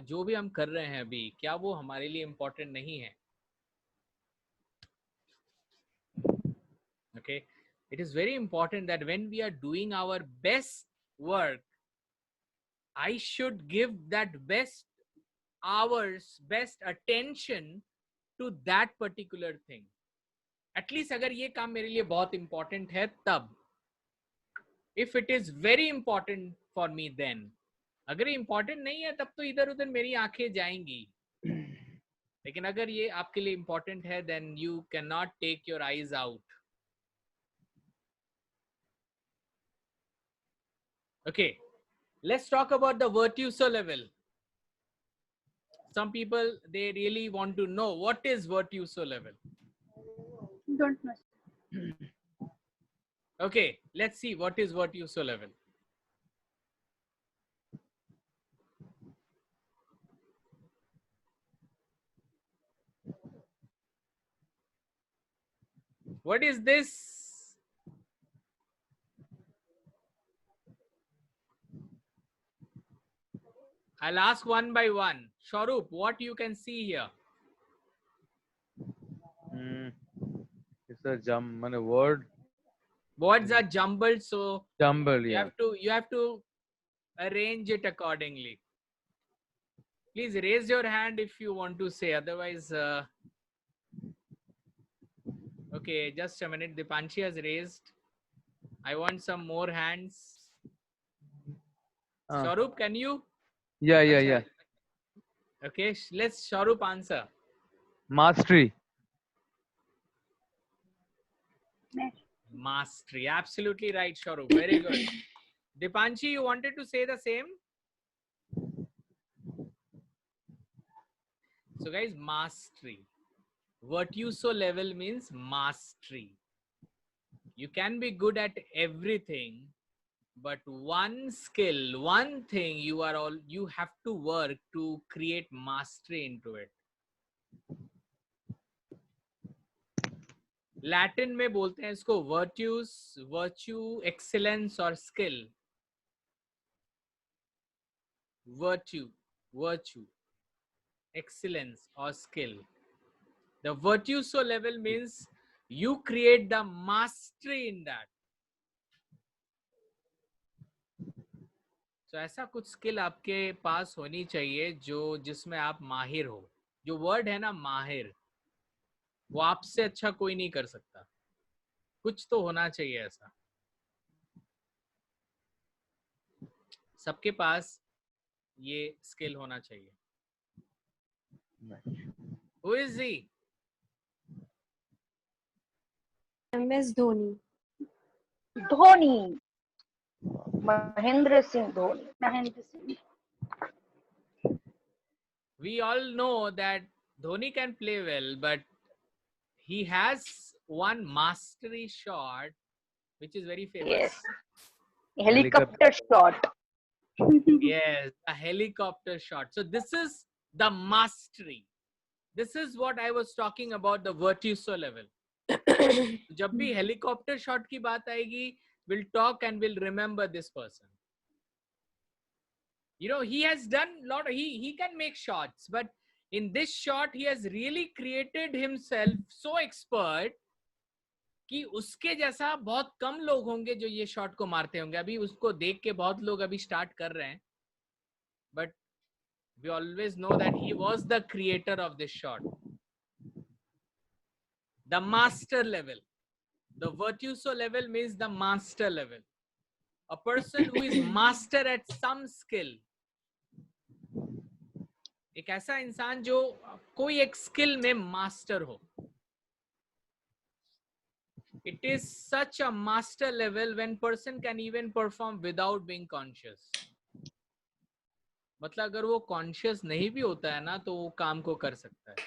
S1: जो भी हम कर रहे हैं अभी, क्या वो हमारे लिए इम्पोर्टेंट नहीं है? Okay, it is very important that when we are doing our best work, I should give that best hours, best attention to that particular thing. At least अगर ये काम मेरे लिए बहुत important है तब. If it is very important for me, then. अगर ये important नहीं है तब तो इधर उधर मेरी आंखें जाएंगी. लेकिन अगर ये आपके लिए important है, then you cannot take your eyes out. Okay, Let's talk about the virtuoso level. Some people, they really want to know what is virtuoso level.
S7: Don't know.
S1: Okay, let's see what is virtuoso level. What is this? I'll ask one by one. Sharup, what you can see here?
S9: It's a word.
S1: Words are jumbled, so
S9: Jumble, yeah.
S1: you have to arrange it accordingly. Please raise your hand if you want to say, otherwise okay, just a minute. Dipanshi has raised. I want some more hands. Sharup, can you?
S9: Yeah.
S1: Okay, let's Sharup answer.
S9: Mastery.
S1: Mastery. Absolutely right, Sharup. Very good. Dipanshi, you wanted to say the same? So guys, mastery. Virtuoso level means mastery. You can be good at everything, but one skill, one thing you have to work to create mastery into it. Latin में बोलते हैं इसको virtues, virtue, excellence और skill. Virtue, excellence or skill. The virtuoso level means you create the mastery in that. So ऐसा कुछ skill आपके पास होनी चाहिए जिसमें आप माहिर हो. जो वर्ड है ना माहिर, वो आपसे अच्छा कोई नहीं कर सकता. कुछ तो होना चाहिए ऐसा. सबके पास ये स्किल होना चाहिए. Who is he?
S8: MS Dhoni.
S2: Dhoni. Mahendra Singh Dhoni.
S7: Mahendra Singh.
S1: We all know that Dhoni can play well, but he has one mastery shot which is very famous.
S2: Yes. Helicopter shot.
S1: Yes, a helicopter shot. So this is the mastery. This is what I was talking about, the virtuoso level. जब भी helicopter shot की बात आएगी, we'll talk and we'll remember this person. You know, he has done a lot. He can make shots, but in this shot, he has really created himself so expert कि उसके जैसा बहुत कम लोग होंगे जो ये शॉट को मारते होंगे. अभी उसको देख के बहुत लोग अभी स्टार्ट कर रहे हैं, but we always know that he was the creator of this shot. The master level. The virtuoso level means the master level. A person who is master at some skill. एक ऐसा इंसान जो कोई एक skill में master हो. It is such a master level when person can even perform without being conscious. मतलब अगर वो कॉन्शियस नहीं भी होता है ना, तो वो काम को कर सकता है.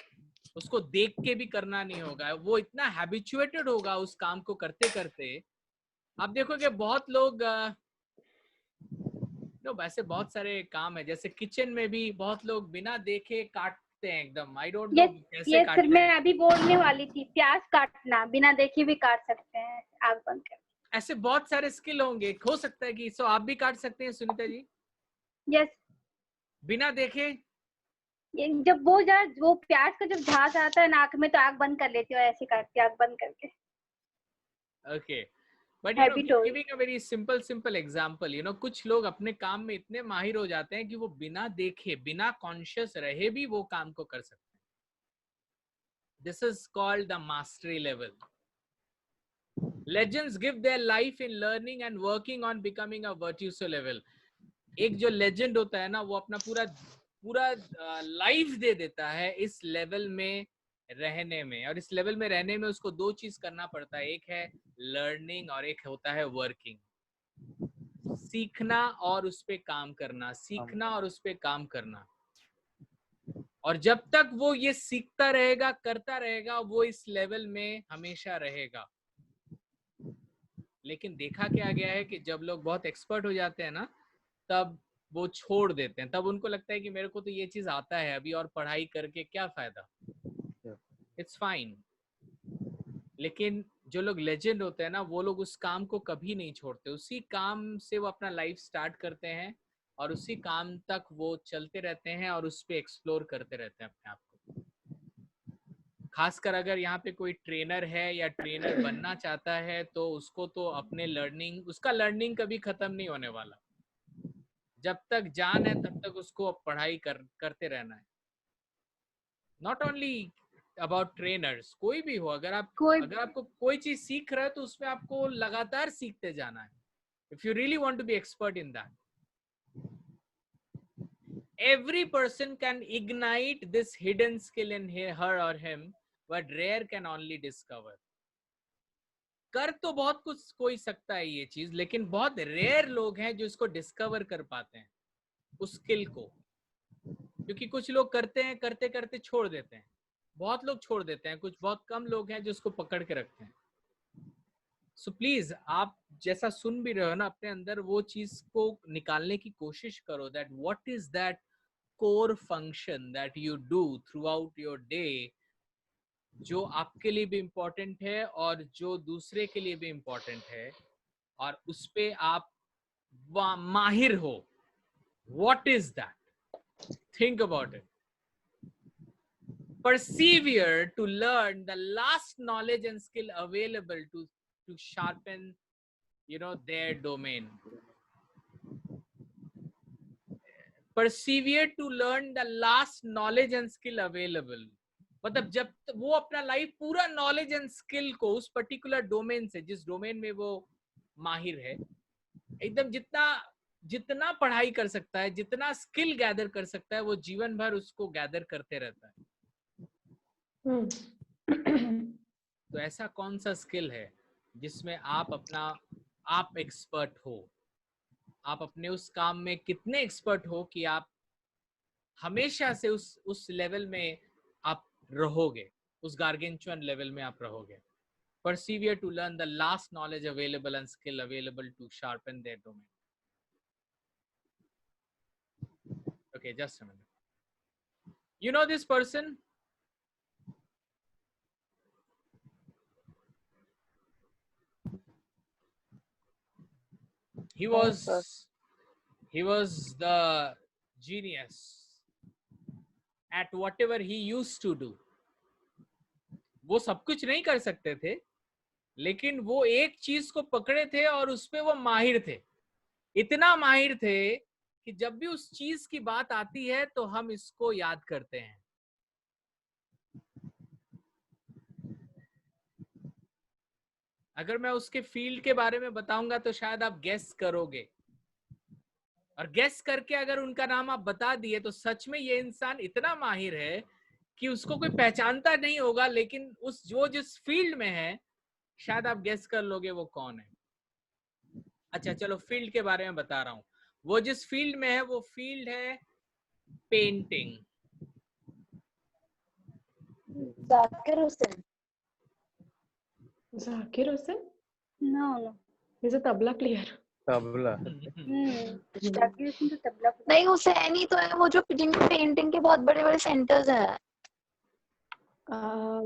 S1: उसको देख के भी करना नहीं होगा. वो इतना हैबिचुएटेड होगा उस काम को करते करते. आप देखोगे बहुत लोग वैसे बहुत सारे काम है, जैसे किचन में भी बहुत लोग बिना देखे काटते हैं एकदम. आई डोंट नो कैसे काटते हैं.
S7: मैं अभी बोलने वाली थी, प्याज काटना बिना देखे भी काट सकते हैं आग बंद करके.
S1: ऐसे बहुत सारे स्किल होंगे. हो सकता है कि आप भी काट सकते हैं सुनीता जी.
S7: यस. बिना
S1: देखे
S7: जब वो प्याज का जब झाग आता है नाक में, तो आग बंद कर लेती हूँ, ऐसे काटती आग बंद करके.
S1: Okay, but giving a very simple example. कुछ लोग अपने काम में इतने माहिर हो जाते हैं कि वो बिना देखे, बिना कॉन्शियस रहे भी वो काम को कर सकते हैं. This is called the mastery level. Legends give their life in learning and working on becoming a virtuoso level. एक जो लेजेंड होता है ना, वो अपना पूरा लाइफ दे देता है इस लेवल में रहने में. और इस लेवल में रहने में उसको दो चीज करना पड़ता है. एक है लर्निंग और एक होता है वर्किंग. सीखना और उस पे काम करना, सीखना और उस पे काम करना। और जब तक वो ये सीखता रहेगा, करता रहेगा, वो इस लेवल में हमेशा रहेगा। लेकिन देखा क्या गया है कि जब लोग बहुत एक्सपर्ट हो जाते हैं ना, तब वो छोड़ देते हैं। तब उनको लगता है कि मेरे को तो ये चीज आता है, अभी और पढ़ाई करके क्या फायदा, इट्स फाइन। लेकिन जो लोग लेजेंड होते हैं ना, वो लोग उस काम को कभी नहीं छोड़ते, उसी काम से वो अपना लाइफ स्टार्ट करते हैं और उसी काम तक वो चलते रहते हैं और उस पे एक्सप्लोर करते रहते हैं अपने आप को। खासकर अगर यहाँ पे कोई ट्रेनर है या ट्रेनर बनना चाहता है, तो उसको तो अपने लर्निंग, उसका लर्निंग कभी खत्म नहीं होने वाला। जब तक जान है तब तक उसको पढ़ाई करते रहना है। नॉट ओनली अबाउट ट्रेनर्स, कोई भी हो, अगर आपको कोई चीज सीख रहे हो तो उसमें आपको लगातार सीखते जाना है, if you really want to be expert in that. Every person can ignite this hidden skill in her or him, but rare can only discover. कर तो बहुत कुछ कोई सकता है ये चीज, लेकिन बहुत रेयर लोग हैं जो इसको डिस्कवर कर पाते हैं उस स्किल को। क्योंकि कुछ लोग करते हैं, करते करते छोड़ देते हैं, बहुत लोग छोड़ देते हैं, कुछ बहुत कम लोग हैं जो इसको पकड़ के रखते हैं। सो प्लीज, आप जैसा सुन भी रहे हो ना, अपने अंदर वो चीज को निकालने की कोशिश करो, that what is that core function that you do throughout your day, जो आपके लिए भी इम्पोर्टेंट है और जो दूसरे के लिए भी इम्पोर्टेंट है, और उस पे आप माहिर हो। What is that? Think about it. Persevere to learn the last knowledge and skill available to sharpen, their domain. Persevere to learn the last knowledge and skill available. मतलब जब वो अपना लाइफ पूरा नॉलेज एंड स्किल को उस particular domain से, जिस domain में वो माहिर है, एकदम जितना पढ़ाई कर सकता है, जितना स्किल गैदर कर सकता है, वो जीवन भर उसको गैदर करते रहता है। तो ऐसा कौन सा स्किल है जिसमें आप एक्सपर्ट हो? आप अपने उस काम में कितने एक्सपर्ट हो कि आप हमेशा से उस लेवल में आप रहोगे, उस गार्गेंचुअन लेवल में आप रहोगे। Persevere to learn the last knowledge available and skill available to sharpen their domain. Okay, just a minute. You know this person? He was the genius at whatever he used to do. वो सब कुछ नहीं कर सकते थे, लेकिन वो एक चीज को पकड़े थे और उस पे वो माहिर थे। इतना माहिर थे कि जब भी उस चीज की बात आती है तो हम इसको याद करते हैं। अगर मैं उसके फील्ड के बारे में बताऊंगा तो शायद आप गेस करोगे, और गेस करके अगर उनका नाम आप बता दिए तो सच में ये इंसान इतना माहिर है कि उसको कोई पहचानता नहीं होगा, लेकिन जिस फील्ड में है शायद आप गेस कर लोगे वो कौन है। अच्छा चलो, फील्ड के बारे में बता रहा हूं। वो जिस फील्ड में है, वो फील्ड है painting.
S4: Zakir Hussain.
S10: Zakir Hussain?
S7: No.
S10: He's a tabla player.
S9: Tabla.
S7: Zakir Hussain तो तबला।
S4: नहीं, हुसैन ही तो है वो जो जिनके पेंटिंग के बहुत बड़े बड़े सेंटर्स हैं।
S10: हाँ.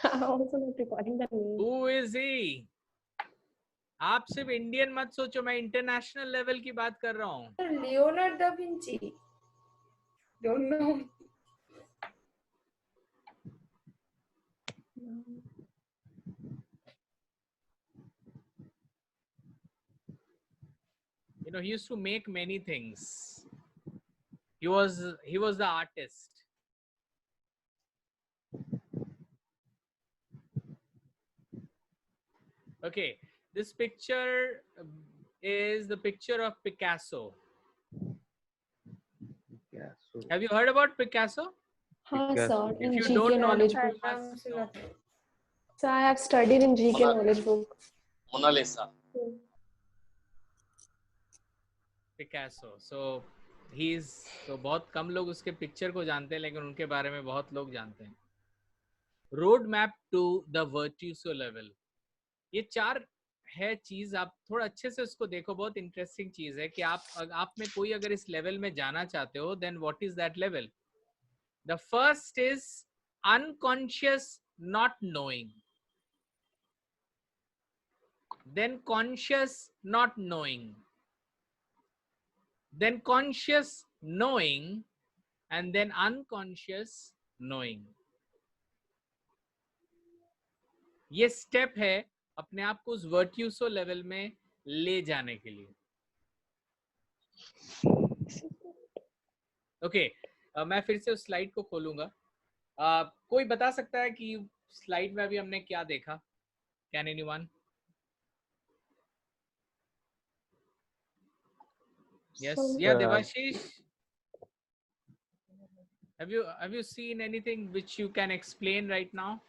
S10: I'm also not recalling the name.
S1: Who is he? आप सिर्फ इंडियन मत सोचो, मैं इंटरनेशनल लेवल की बात कर रहा हूँ।
S6: Leonardo da Vinci. Don't know.
S1: He used to make many things. He was the artist. Okay, this picture is the picture of Picasso. Have you heard about Picasso?
S10: हाँ sir, in
S1: If you
S10: GK
S1: don't know,
S10: knowledge
S1: you
S10: book.
S1: must know.
S10: So I have studied in GK knowledge book.
S5: Mona Lisa.
S1: Picasso. So he is, तो बहुत कम लोग उसके picture को जानते हैं, लेकिन उनके बारे में बहुत लोग जानते हैं. Road map to the virtuoso level. ये 4 है चीज, आप थोड़ा अच्छे से उसको देखो. बहुत इंटरेस्टिंग चीज है कि आप में कोई अगर इस लेवल में जाना चाहते हो, then what is that level? The first is unconscious not knowing, then conscious not knowing, then conscious knowing, and then unconscious knowing. ये स्टेप है अपने आप को उस वर्ट्यूसो लेवल में ले जाने के लिए. ओके, मैं फिर से उस स्लाइड को खोलूंगा. कोई बता सकता है कि स्लाइड में अभी हमने क्या देखा? Can anyone? Yes, yeah, Devashish. Have you seen anything which you can explain right now?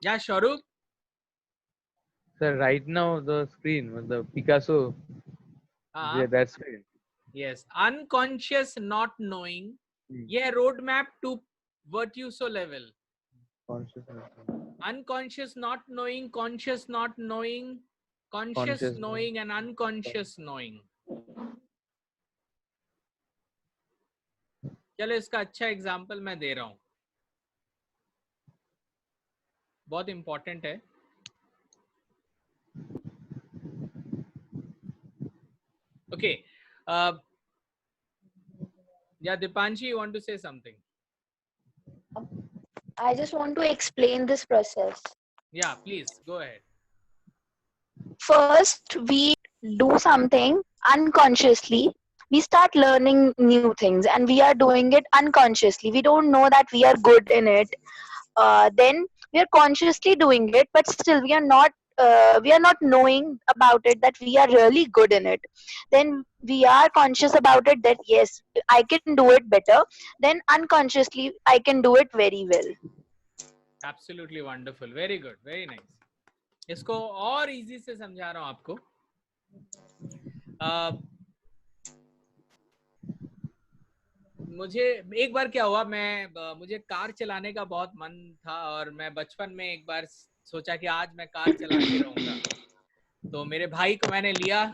S1: Yeah, Shahrukh.
S9: Sir, right now the screen, the Picasso, yeah, that screen.
S1: Yes, unconscious not knowing. Yeah, roadmap to virtuoso level. Unconscious not knowing, conscious not knowing, conscious knowing, and unconscious knowing. चलो इसका अच्छा example मैं दे रहा हूं, बहुत important है. Okay, yeah, Dipanshi, you want to say something?
S4: I just want to explain this process.
S1: Yeah, please go ahead.
S4: First, we do something unconsciously. We start learning new things and we are doing it unconsciously. We don't know that we are good in it. Then we are consciously doing it, but still we are not knowing about it that we are really good in it. Then we are conscious about it that yes, I can do it better. Then unconsciously I can do it very well.
S1: Absolutely wonderful, very good, very nice. इसको और easy से समझा रहा हूं आपको. मुझे एक बार क्या हुआ, मुझे कार चलाने का बहुत मन था और मैं बचपन में एक बार सोचा कि आज मैं कार चला के रहूंगा. तो मेरे भाई को मैंने लिया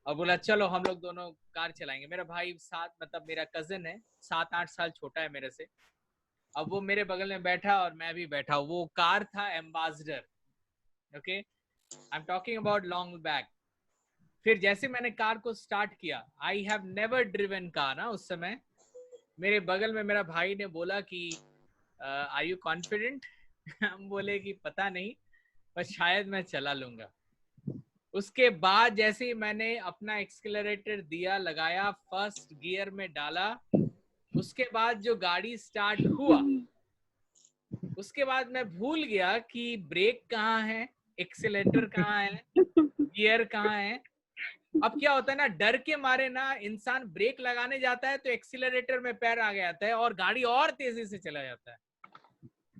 S1: और बोला चलो हम लोग दोनों कार चलाएंगे. मेरा भाई मतलब मेरा कजिन है, 7-8 साल छोटा है मेरे से. अब वो मेरे बगल में बैठा और मैं भी बैठा. वो कार था ambassador. Okay, I am talking about long back. फिर जैसे मैंने कार को स्टार्ट किया, I have never driven car ना उस समय. मेरे बगल में मेरा भाई ने बोला कि आर यू कॉन्फिडेंट? हम बोले कि पता नहीं, पर शायद मैं चला लूंगा. उसके बाद जैसे ही मैंने अपना एक्सीलरेटर दिया, लगाया, फर्स्ट गियर में डाला, उसके बाद जो गाड़ी स्टार्ट हुआ, उसके बाद मैं भूल गया कि ब्रेक कहाँ है, एक्सीलरेटर कहाँ है, गियर कहाँ है. अब क्या होता है ना, डर के मारे ना इंसान ब्रेक लगाने जाता है तो एक्सीलरेटर में पैर आ जाता है और गाड़ी और तेजी से चला जाता है.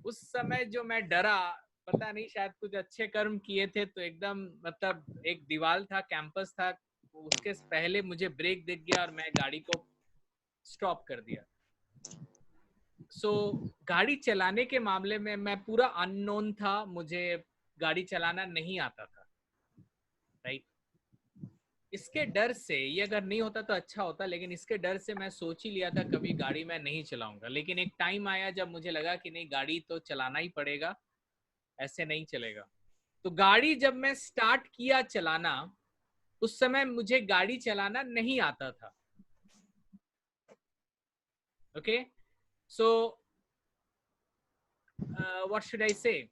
S1: उस समय जो मैं डरा, पता नहीं शायद कुछ अच्छे कर्म किए थे, तो एकदम मतलब एक दीवार था, कैंपस था, उसके पहले मुझे ब्रेक दिख गया और मैं गाड़ी को स्टॉप कर दिया. सो गाड़ी चलाने के मामले में मैं पूरा अननोन था, मुझे गाड़ी चलाना नहीं आता था. राइट, इसके डर से, ये अगर नहीं होता तो अच्छा होता, लेकिन इसके डर से मैं सोच ही लिया था कभी गाड़ी मैं नहीं चलाऊंगा. लेकिन एक टाइम आया जब मुझे लगा कि नहीं, गाड़ी तो चलाना ही पड़ेगा, ऐसे नहीं चलेगा. तो गाड़ी जब मैं स्टार्ट किया चलाना, उस समय मुझे गाड़ी चलाना नहीं आता था. Okay, so what should I से,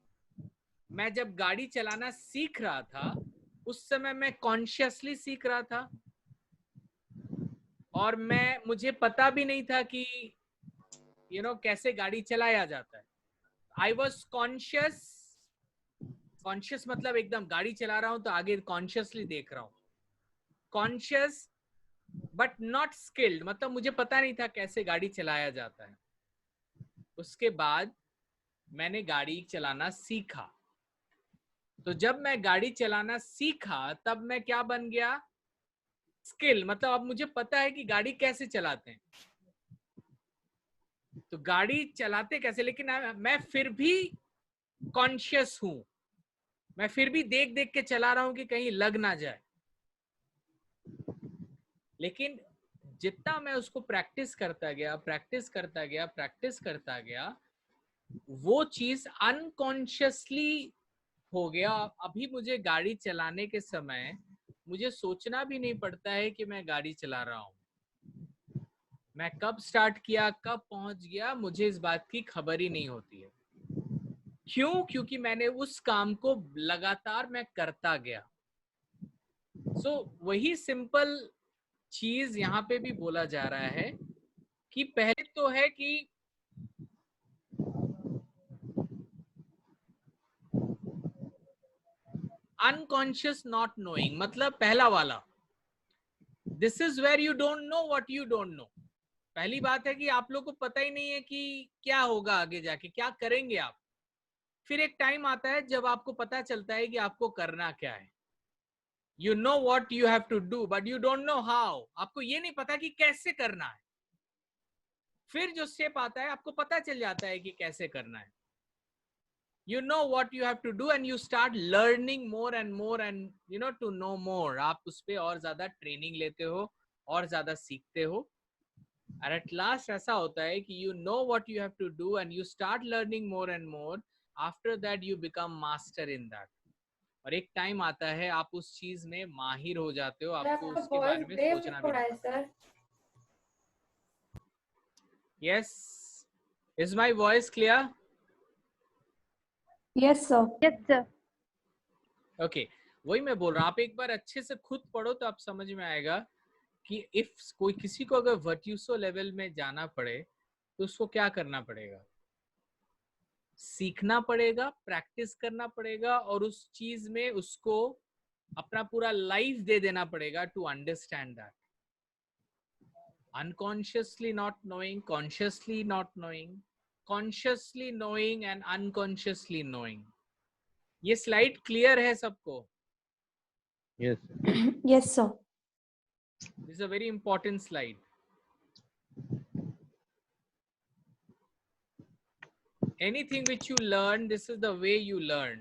S1: मैं जब गाड़ी चलाना सीख रहा था, उस समय मैं कॉन्शियसली सीख रहा था और मुझे पता भी नहीं था कि कैसे गाड़ी चलाया जाता है. आई वॉज कॉन्शियस मतलब एकदम गाड़ी चला रहा हूं तो आगे कॉन्शियसली देख रहा हूं. कॉन्शियस बट नॉट स्किल्ड, मतलब मुझे पता नहीं था कैसे गाड़ी चलाया जाता है. उसके बाद मैंने गाड़ी चलाना सीखा. तो जब मैं गाड़ी चलाना सीखा तब मैं क्या बन गया, स्किल, मतलब अब मुझे पता है कि गाड़ी कैसे चलाते हैं, तो गाड़ी चलाते कैसे, लेकिन मैं फिर भी कॉन्शियस हूं, मैं फिर भी देख देख के चला रहा हूं कि कहीं लग ना जाए। लेकिन जितना मैं उसको प्रैक्टिस करता गया, प्रैक्टिस करता गया, प्रैक्टिस करता गया, वो चीज अनकॉन्शियसली हो गया। अभी मुझे गाड़ी चलाने के समय मुझे सोचना भी नहीं पड़ता है कि मैं गाड़ी चला रहा हूं। मैं कब स्टार्ट किया, कब पहुंच गया, मुझे इस बात की खबर ही नहीं होती है। क्यों? क्योंकि मैंने उस काम को लगातार मैं करता गया। वही सिंपल चीज यहाँ पे भी बोला जा रहा है कि पहले तो है कि अनकॉन्शियस नॉट नोइंग, मतलब पहला वाला, this is where you don't know what you don't know. पहली बात है कि आप लोग को पता ही नहीं है कि क्या होगा आगे जाके, क्या करेंगे आप। फिर एक टाइम आता है जब आपको पता चलता है कि आपको करना क्या है। You know what you have to do but you don't know how, आपको ये नहीं पता कि कैसे करना है। फिर जो स्टेप आता है आपको पता चल जाता है कि कैसे करना है। You know what you have to do and you start learning more and more and you know to know more. आप उस पे और ज्यादा ट्रेनिंग लेते हो और ज्यादा सीखते हो, और at last ऐसा होता है कि you know what you have to do and you start learning more and more. After that you become master in that. और एक टाइम आता है आप उस चीज में माहिर हो जाते हो, आपको उसके बारे में सोचना भी नहीं पड़ता। Yes, is my voice clear?
S10: Yes, sir.
S7: Yes, sir.
S1: Okay, वही मैं बोल रहा हूँ, आप एक बार अच्छे से खुद पढ़ो तो आप समझ में आएगा कि इफ कोई किसी को अगर वर्ट्यूसो लेवल में जाना पड़े तो उसको क्या करना पड़ेगा, सीखना पड़ेगा, प्रैक्टिस करना पड़ेगा, और उस चीज में उसको अपना पूरा लाइफ दे देना पड़ेगा to understand that. Unconsciously not knowing, consciously not knowing, consciously knowing and unconsciously knowing. ये स्लाइड क्लियर है सबको?
S9: Yes.
S10: Yes, sir.
S1: This is a very important slide. Anything which you learn, this is the way you learn.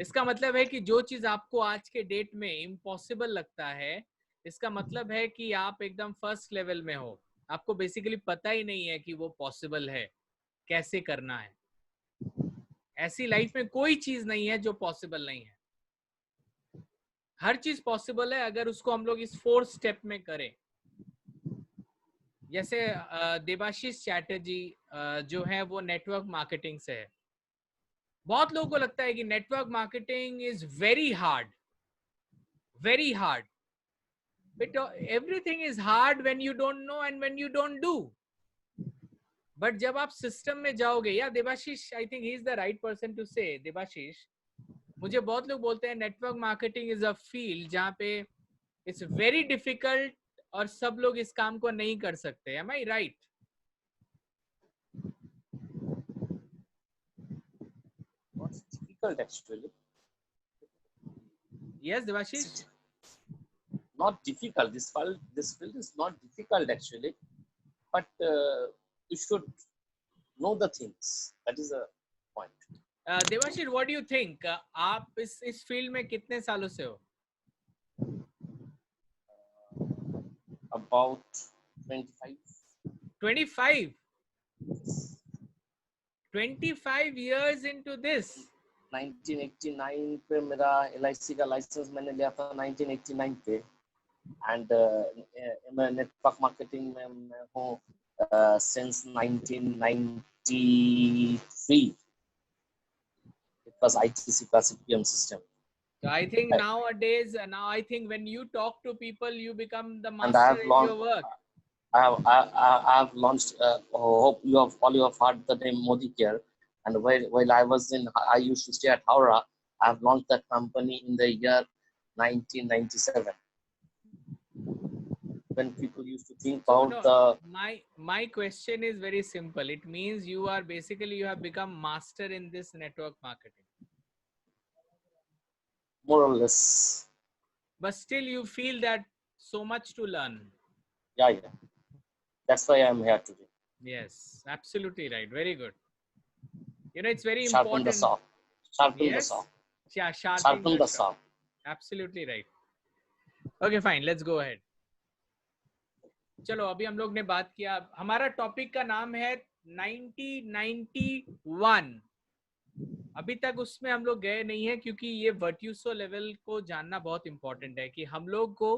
S1: इसका मतलब है कि जो चीज आपको आज के डेट में इम्पॉसिबल लगता है, इसका मतलब है कि आप एकदम फर्स्ट लेवल में हो, आपको बेसिकली पता ही नहीं है कि वो पॉसिबल है, कैसे करना है। ऐसी लाइफ में कोई चीज नहीं है जो पॉसिबल नहीं है, हर चीज पॉसिबल है अगर उसको हम लोग इस 4 स्टेप में करें। जैसे देबाशीष चैटर्जी जो है वो नेटवर्क मार्केटिंग से है। बहुत लोगों को लगता है कि network marketing is very hard, very hard, but everything is hard when you don't know and when you don't do. But जब आप सिस्टम में जाओगे, या Debashish, I think he is the right person to say, Debashish, मुझे बहुत लोग बोलते हैं network marketing is a field जहाँ पे इट्स वेरी डिफिकल्ट और सब लोग इस काम को नहीं कर सकते। M I right?
S5: What's difficult actually?
S1: Yes, Devashish?
S5: Not difficult. This field is not difficult actually, but you should know the things. That is the point.
S1: Devashish, what do you think? आप इस फील्ड में कितने सालों से हो?
S5: About 25.
S1: 25? 25 years into this.
S5: 1989 पे मेरा LIC का लाइसेंस मैंने लिया था 1989 पे, एंड मैं नेटवर्क मार्केटिंग में मैं हूँ since 1993. It was ITC का CPM system.
S1: So I think nowadays, now I think when you talk to people, you become the
S5: And
S1: master in your work.
S5: I have launched. Hope all you have heard the name Modi Care. And while I used to stay at Howrah. I have launched that company in the year 1997. When people used to think about
S1: my question is very simple. It means you have become master in this network marketing.
S5: more or less.
S1: But still you feel that so much to learn.
S5: Yeah, yeah. That's why I'm here today.
S1: Yes, absolutely right. Very good. You know, it's very
S5: Sharpen the
S1: important.
S5: saw. Sharpen the
S1: Yes.
S5: saw.
S1: Yeah,
S5: Sharpen the saw.
S1: Absolutely right. Okay, fine. Let's go ahead. चलो अभी हम लोग ने बात किया. हमारा topic का नाम है 1991. अभी तक उसमें हम लोग गए नहीं है क्योंकि ये वर्ट्यूसो लेवल को जानना बहुत इंपॉर्टेंट है कि हम लोग को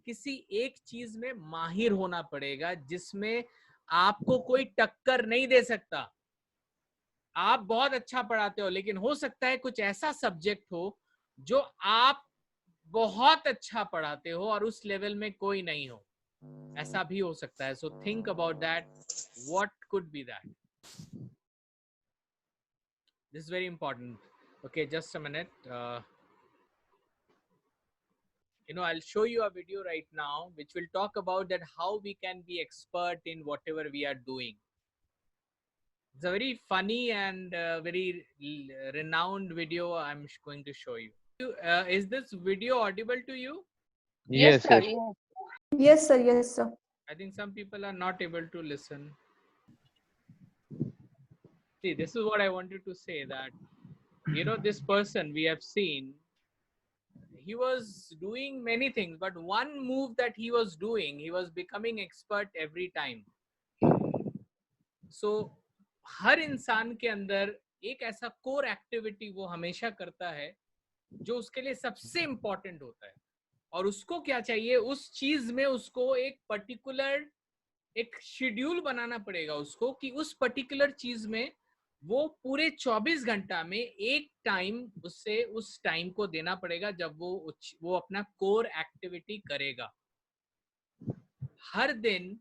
S1: किसी एक चीज में माहिर होना पड़ेगा जिसमें आपको कोई टक्कर नहीं दे सकता. आप बहुत अच्छा पढ़ाते हो लेकिन हो सकता है कुछ ऐसा सब्जेक्ट हो जो आप बहुत अच्छा पढ़ाते हो और उस लेवल में कोई नहीं हो. ऐसा भी हो सकता है. So think about that. What could be that? This is very important. Okay, just a minute. I'll show you a video right now which will talk about that how we can be expert in whatever we are doing. It's a very funny and very renowned video I'm going to show you. Is this video audible to you?
S9: Yes, sir.
S3: Yes, sir. Yes, sir.
S1: I think some people are not able to listen. See, this is what I wanted to say, that this person we have seen, he was doing many things, but one move that he was doing, he was becoming expert every time. So हर इंसान के अंदर एक ऐसा core activity वो हमेशा करता है जो उसके लिए सबसे इंपॉर्टेंट होता है, और उसको क्या चाहिए, उस चीज में उसको एक पर्टिकुलर एक शेड्यूल बनाना पड़ेगा उसको कि उस पर्टिकुलर चीज में वो पूरे 24 घंटा में एक टाइम उससे उस टाइम को देना पड़ेगा जब वो अपना कोर एक्टिविटी करेगा. हर दिन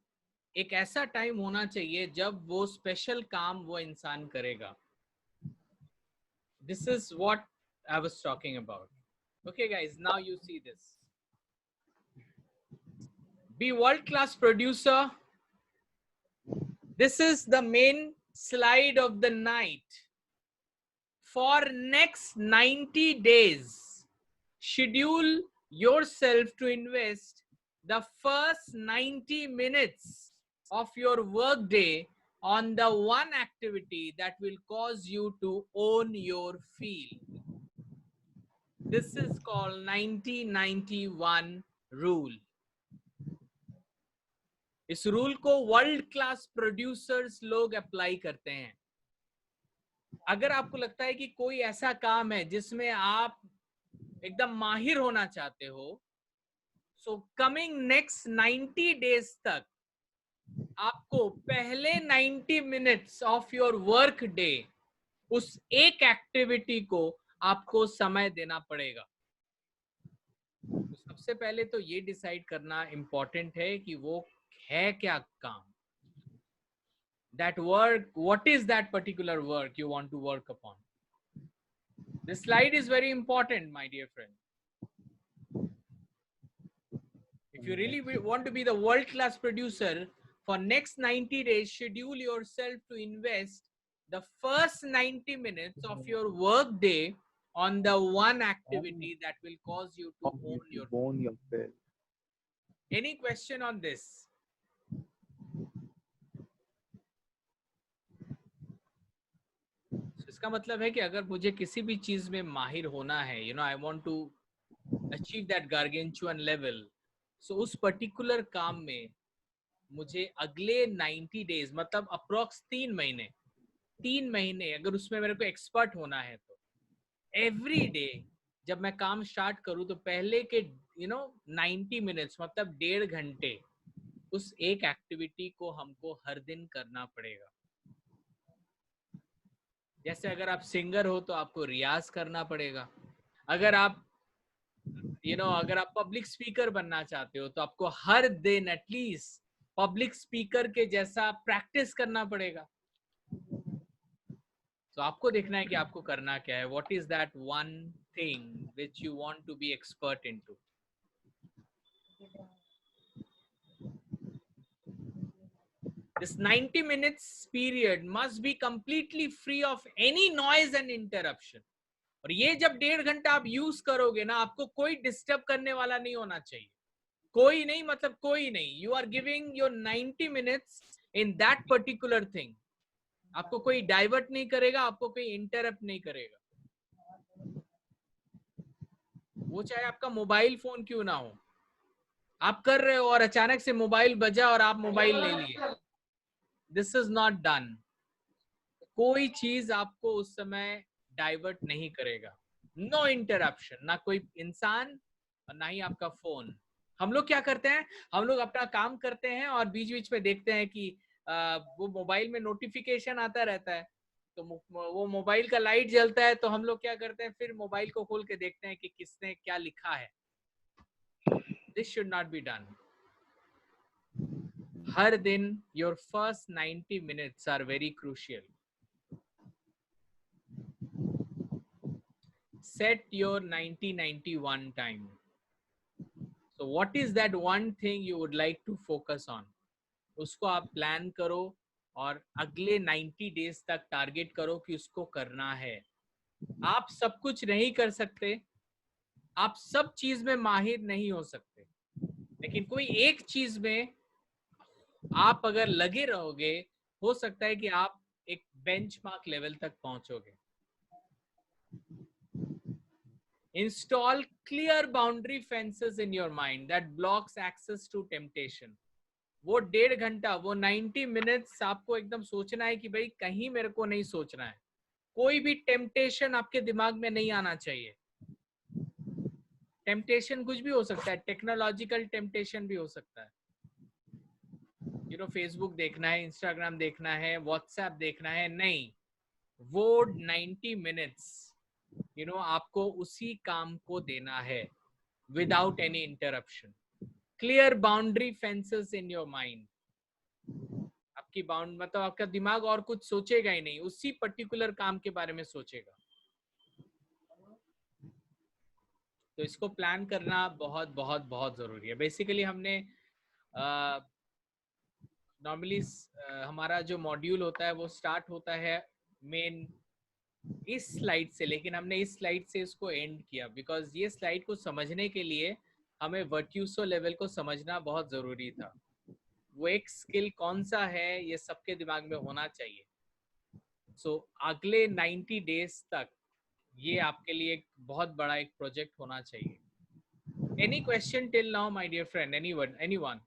S1: एक ऐसा टाइम होना चाहिए जब वो स्पेशल काम वो इंसान करेगा. This is what I was talking about. Okay guys, now you see this. Be world class producer. This is the main slide of the night. For next 90 days, schedule yourself to invest the first 90 minutes of your work day on the one activity that will cause you to own your field. This is called 90-91 rule. इस rule को world class producers लोग apply करते हैं. अगर आपको लगता है कि कोई ऐसा काम है जिसमें आप एकदम माहिर होना चाहते हो, सो कमिंग नेक्स्ट 90 डेज तक आपको पहले 90 minutes of your work day उस एक एक्टिविटी को आपको समय देना पड़ेगा. तो सबसे पहले तो ये डिसाइड करना इंपॉर्टेंट है कि वो है क्या काम. That work, what is that particular work you want to work upon? This slide is very important, my dear friend. If you really want to be the world class producer, for next 90 days, schedule yourself to invest the first 90 minutes of your work day on the one activity that will cause you to own your field. Any question on this? इसका मतलब है कि अगर मुझे किसी भी चीज में माहिर होना है, I want to achieve that gargantuan level, so उस पर्टिकुलर काम में मुझे अगले 90 डेज मतलब अप्रोक्स 3 महीने अगर उसमें मेरे को एक्सपर्ट होना है तो एवरी डे जब मैं काम स्टार्ट करूं तो पहले के 90 मिनट्स मतलब 1.5 घंटे उस एक एक्टिविटी को हमको हर दिन करना पड़ेगा. जैसे अगर आप सिंगर हो तो आपको रियाज करना पड़ेगा. अगर आप अगर आप पब्लिक स्पीकर बनना चाहते हो तो आपको हर दिन एटलीस्ट पब्लिक स्पीकर के जैसा प्रैक्टिस करना पड़ेगा. तो आपको देखना है कि आपको करना क्या है. What is that one thing which you want to be expert into. This 90 minutes period must be completely free of any noise and interruption. और ये जब 1.5 घंटा आप यूज करोगे ना, आपको कोई डिस्टर्ब करने वाला नहीं होना चाहिए, कोई नहीं, मतलब कोई नहीं. You are giving your 90 minutes in that particular thing. आपको कोई डाइवर्ट नहीं करेगा, आपको कोई इंटरप्ट नहीं करेगा, वो चाहे आपका मोबाइल फोन क्यों ना हो. आप कर रहे हो और अचानक से मोबाइल बजा और आप मोबाइल ले लिए, दिस इज नॉट डन. कोई चीज आपको उस समय डाइवर्ट नहीं करेगा. नो इंटरप्शन, ना कोई इंसान और ना ही आपका फोन. हम लोग क्या करते हैं, हम लोग अपना काम करते हैं और बीच बीच में देखते हैं कि वो मोबाइल में नोटिफिकेशन आता रहता है, तो वो मोबाइल का लाइट जलता है, तो हम लोग क्या करते हैं, फिर मोबाइल को खोल के देखते हैं कि किसने क्या लिखा है. This should not be done. हर दिन your first 90 minutes are very crucial. Set your 90-91 time. So what is that one thing you would like to focus on? उसको आप प्लान करो और अगले 90 डेज तक टारगेट करो कि उसको करना है. आप सब कुछ नहीं कर सकते, आप सब चीज में माहिर नहीं हो सकते, लेकिन कोई एक चीज में आप अगर लगे रहोगे, हो सकता है कि आप एक बेंचमार्क लेवल तक पहुंचोगे. Install clear boundary fences in your mind that blocks access to temptation. वो 1.5 घंटा, वो 90 मिनट्स आपको एकदम सोचना है कि भाई कहीं मेरे को नहीं सोचना है, कोई भी टेम्पटेशन आपके दिमाग में नहीं आना चाहिए. टेम्पटेशन कुछ भी हो सकता है, टेक्नोलॉजिकल टेम्पटेशन भी हो सकता है. फेसबुक देखना है, इंस्टाग्राम देखना है, व्हाट्सएप देखना है, नहीं. वो 90 मिनट्स आपको उसी काम को देना है without any interruption. Clear boundary fences in your mind. आपकी बाउंड मतलब आपका दिमाग और कुछ सोचेगा ही नहीं, उसी पर्टिकुलर काम के बारे में सोचेगा. तो इसको प्लान करना बहुत बहुत बहुत जरूरी है. बेसिकली हमने नॉर्मली हमारा जो मॉड्यूल होता है वो स्टार्ट होता है मेन इस स्लाइड से, लेकिन हमने इस स्लाइड से इसको एंड किया बिकॉज ये स्लाइड को समझने के लिए हमें वर्ट्यूसो लेवल को समझना बहुत जरूरी था. वो एक स्किल कौन सा है, ये सबके दिमाग में होना चाहिए. सो अगले 90 डेज तक ये आपके लिए एक बहुत बड़ा एक प्रोजेक्ट होना चाहिए. Any question till now my dear friend? Anyone?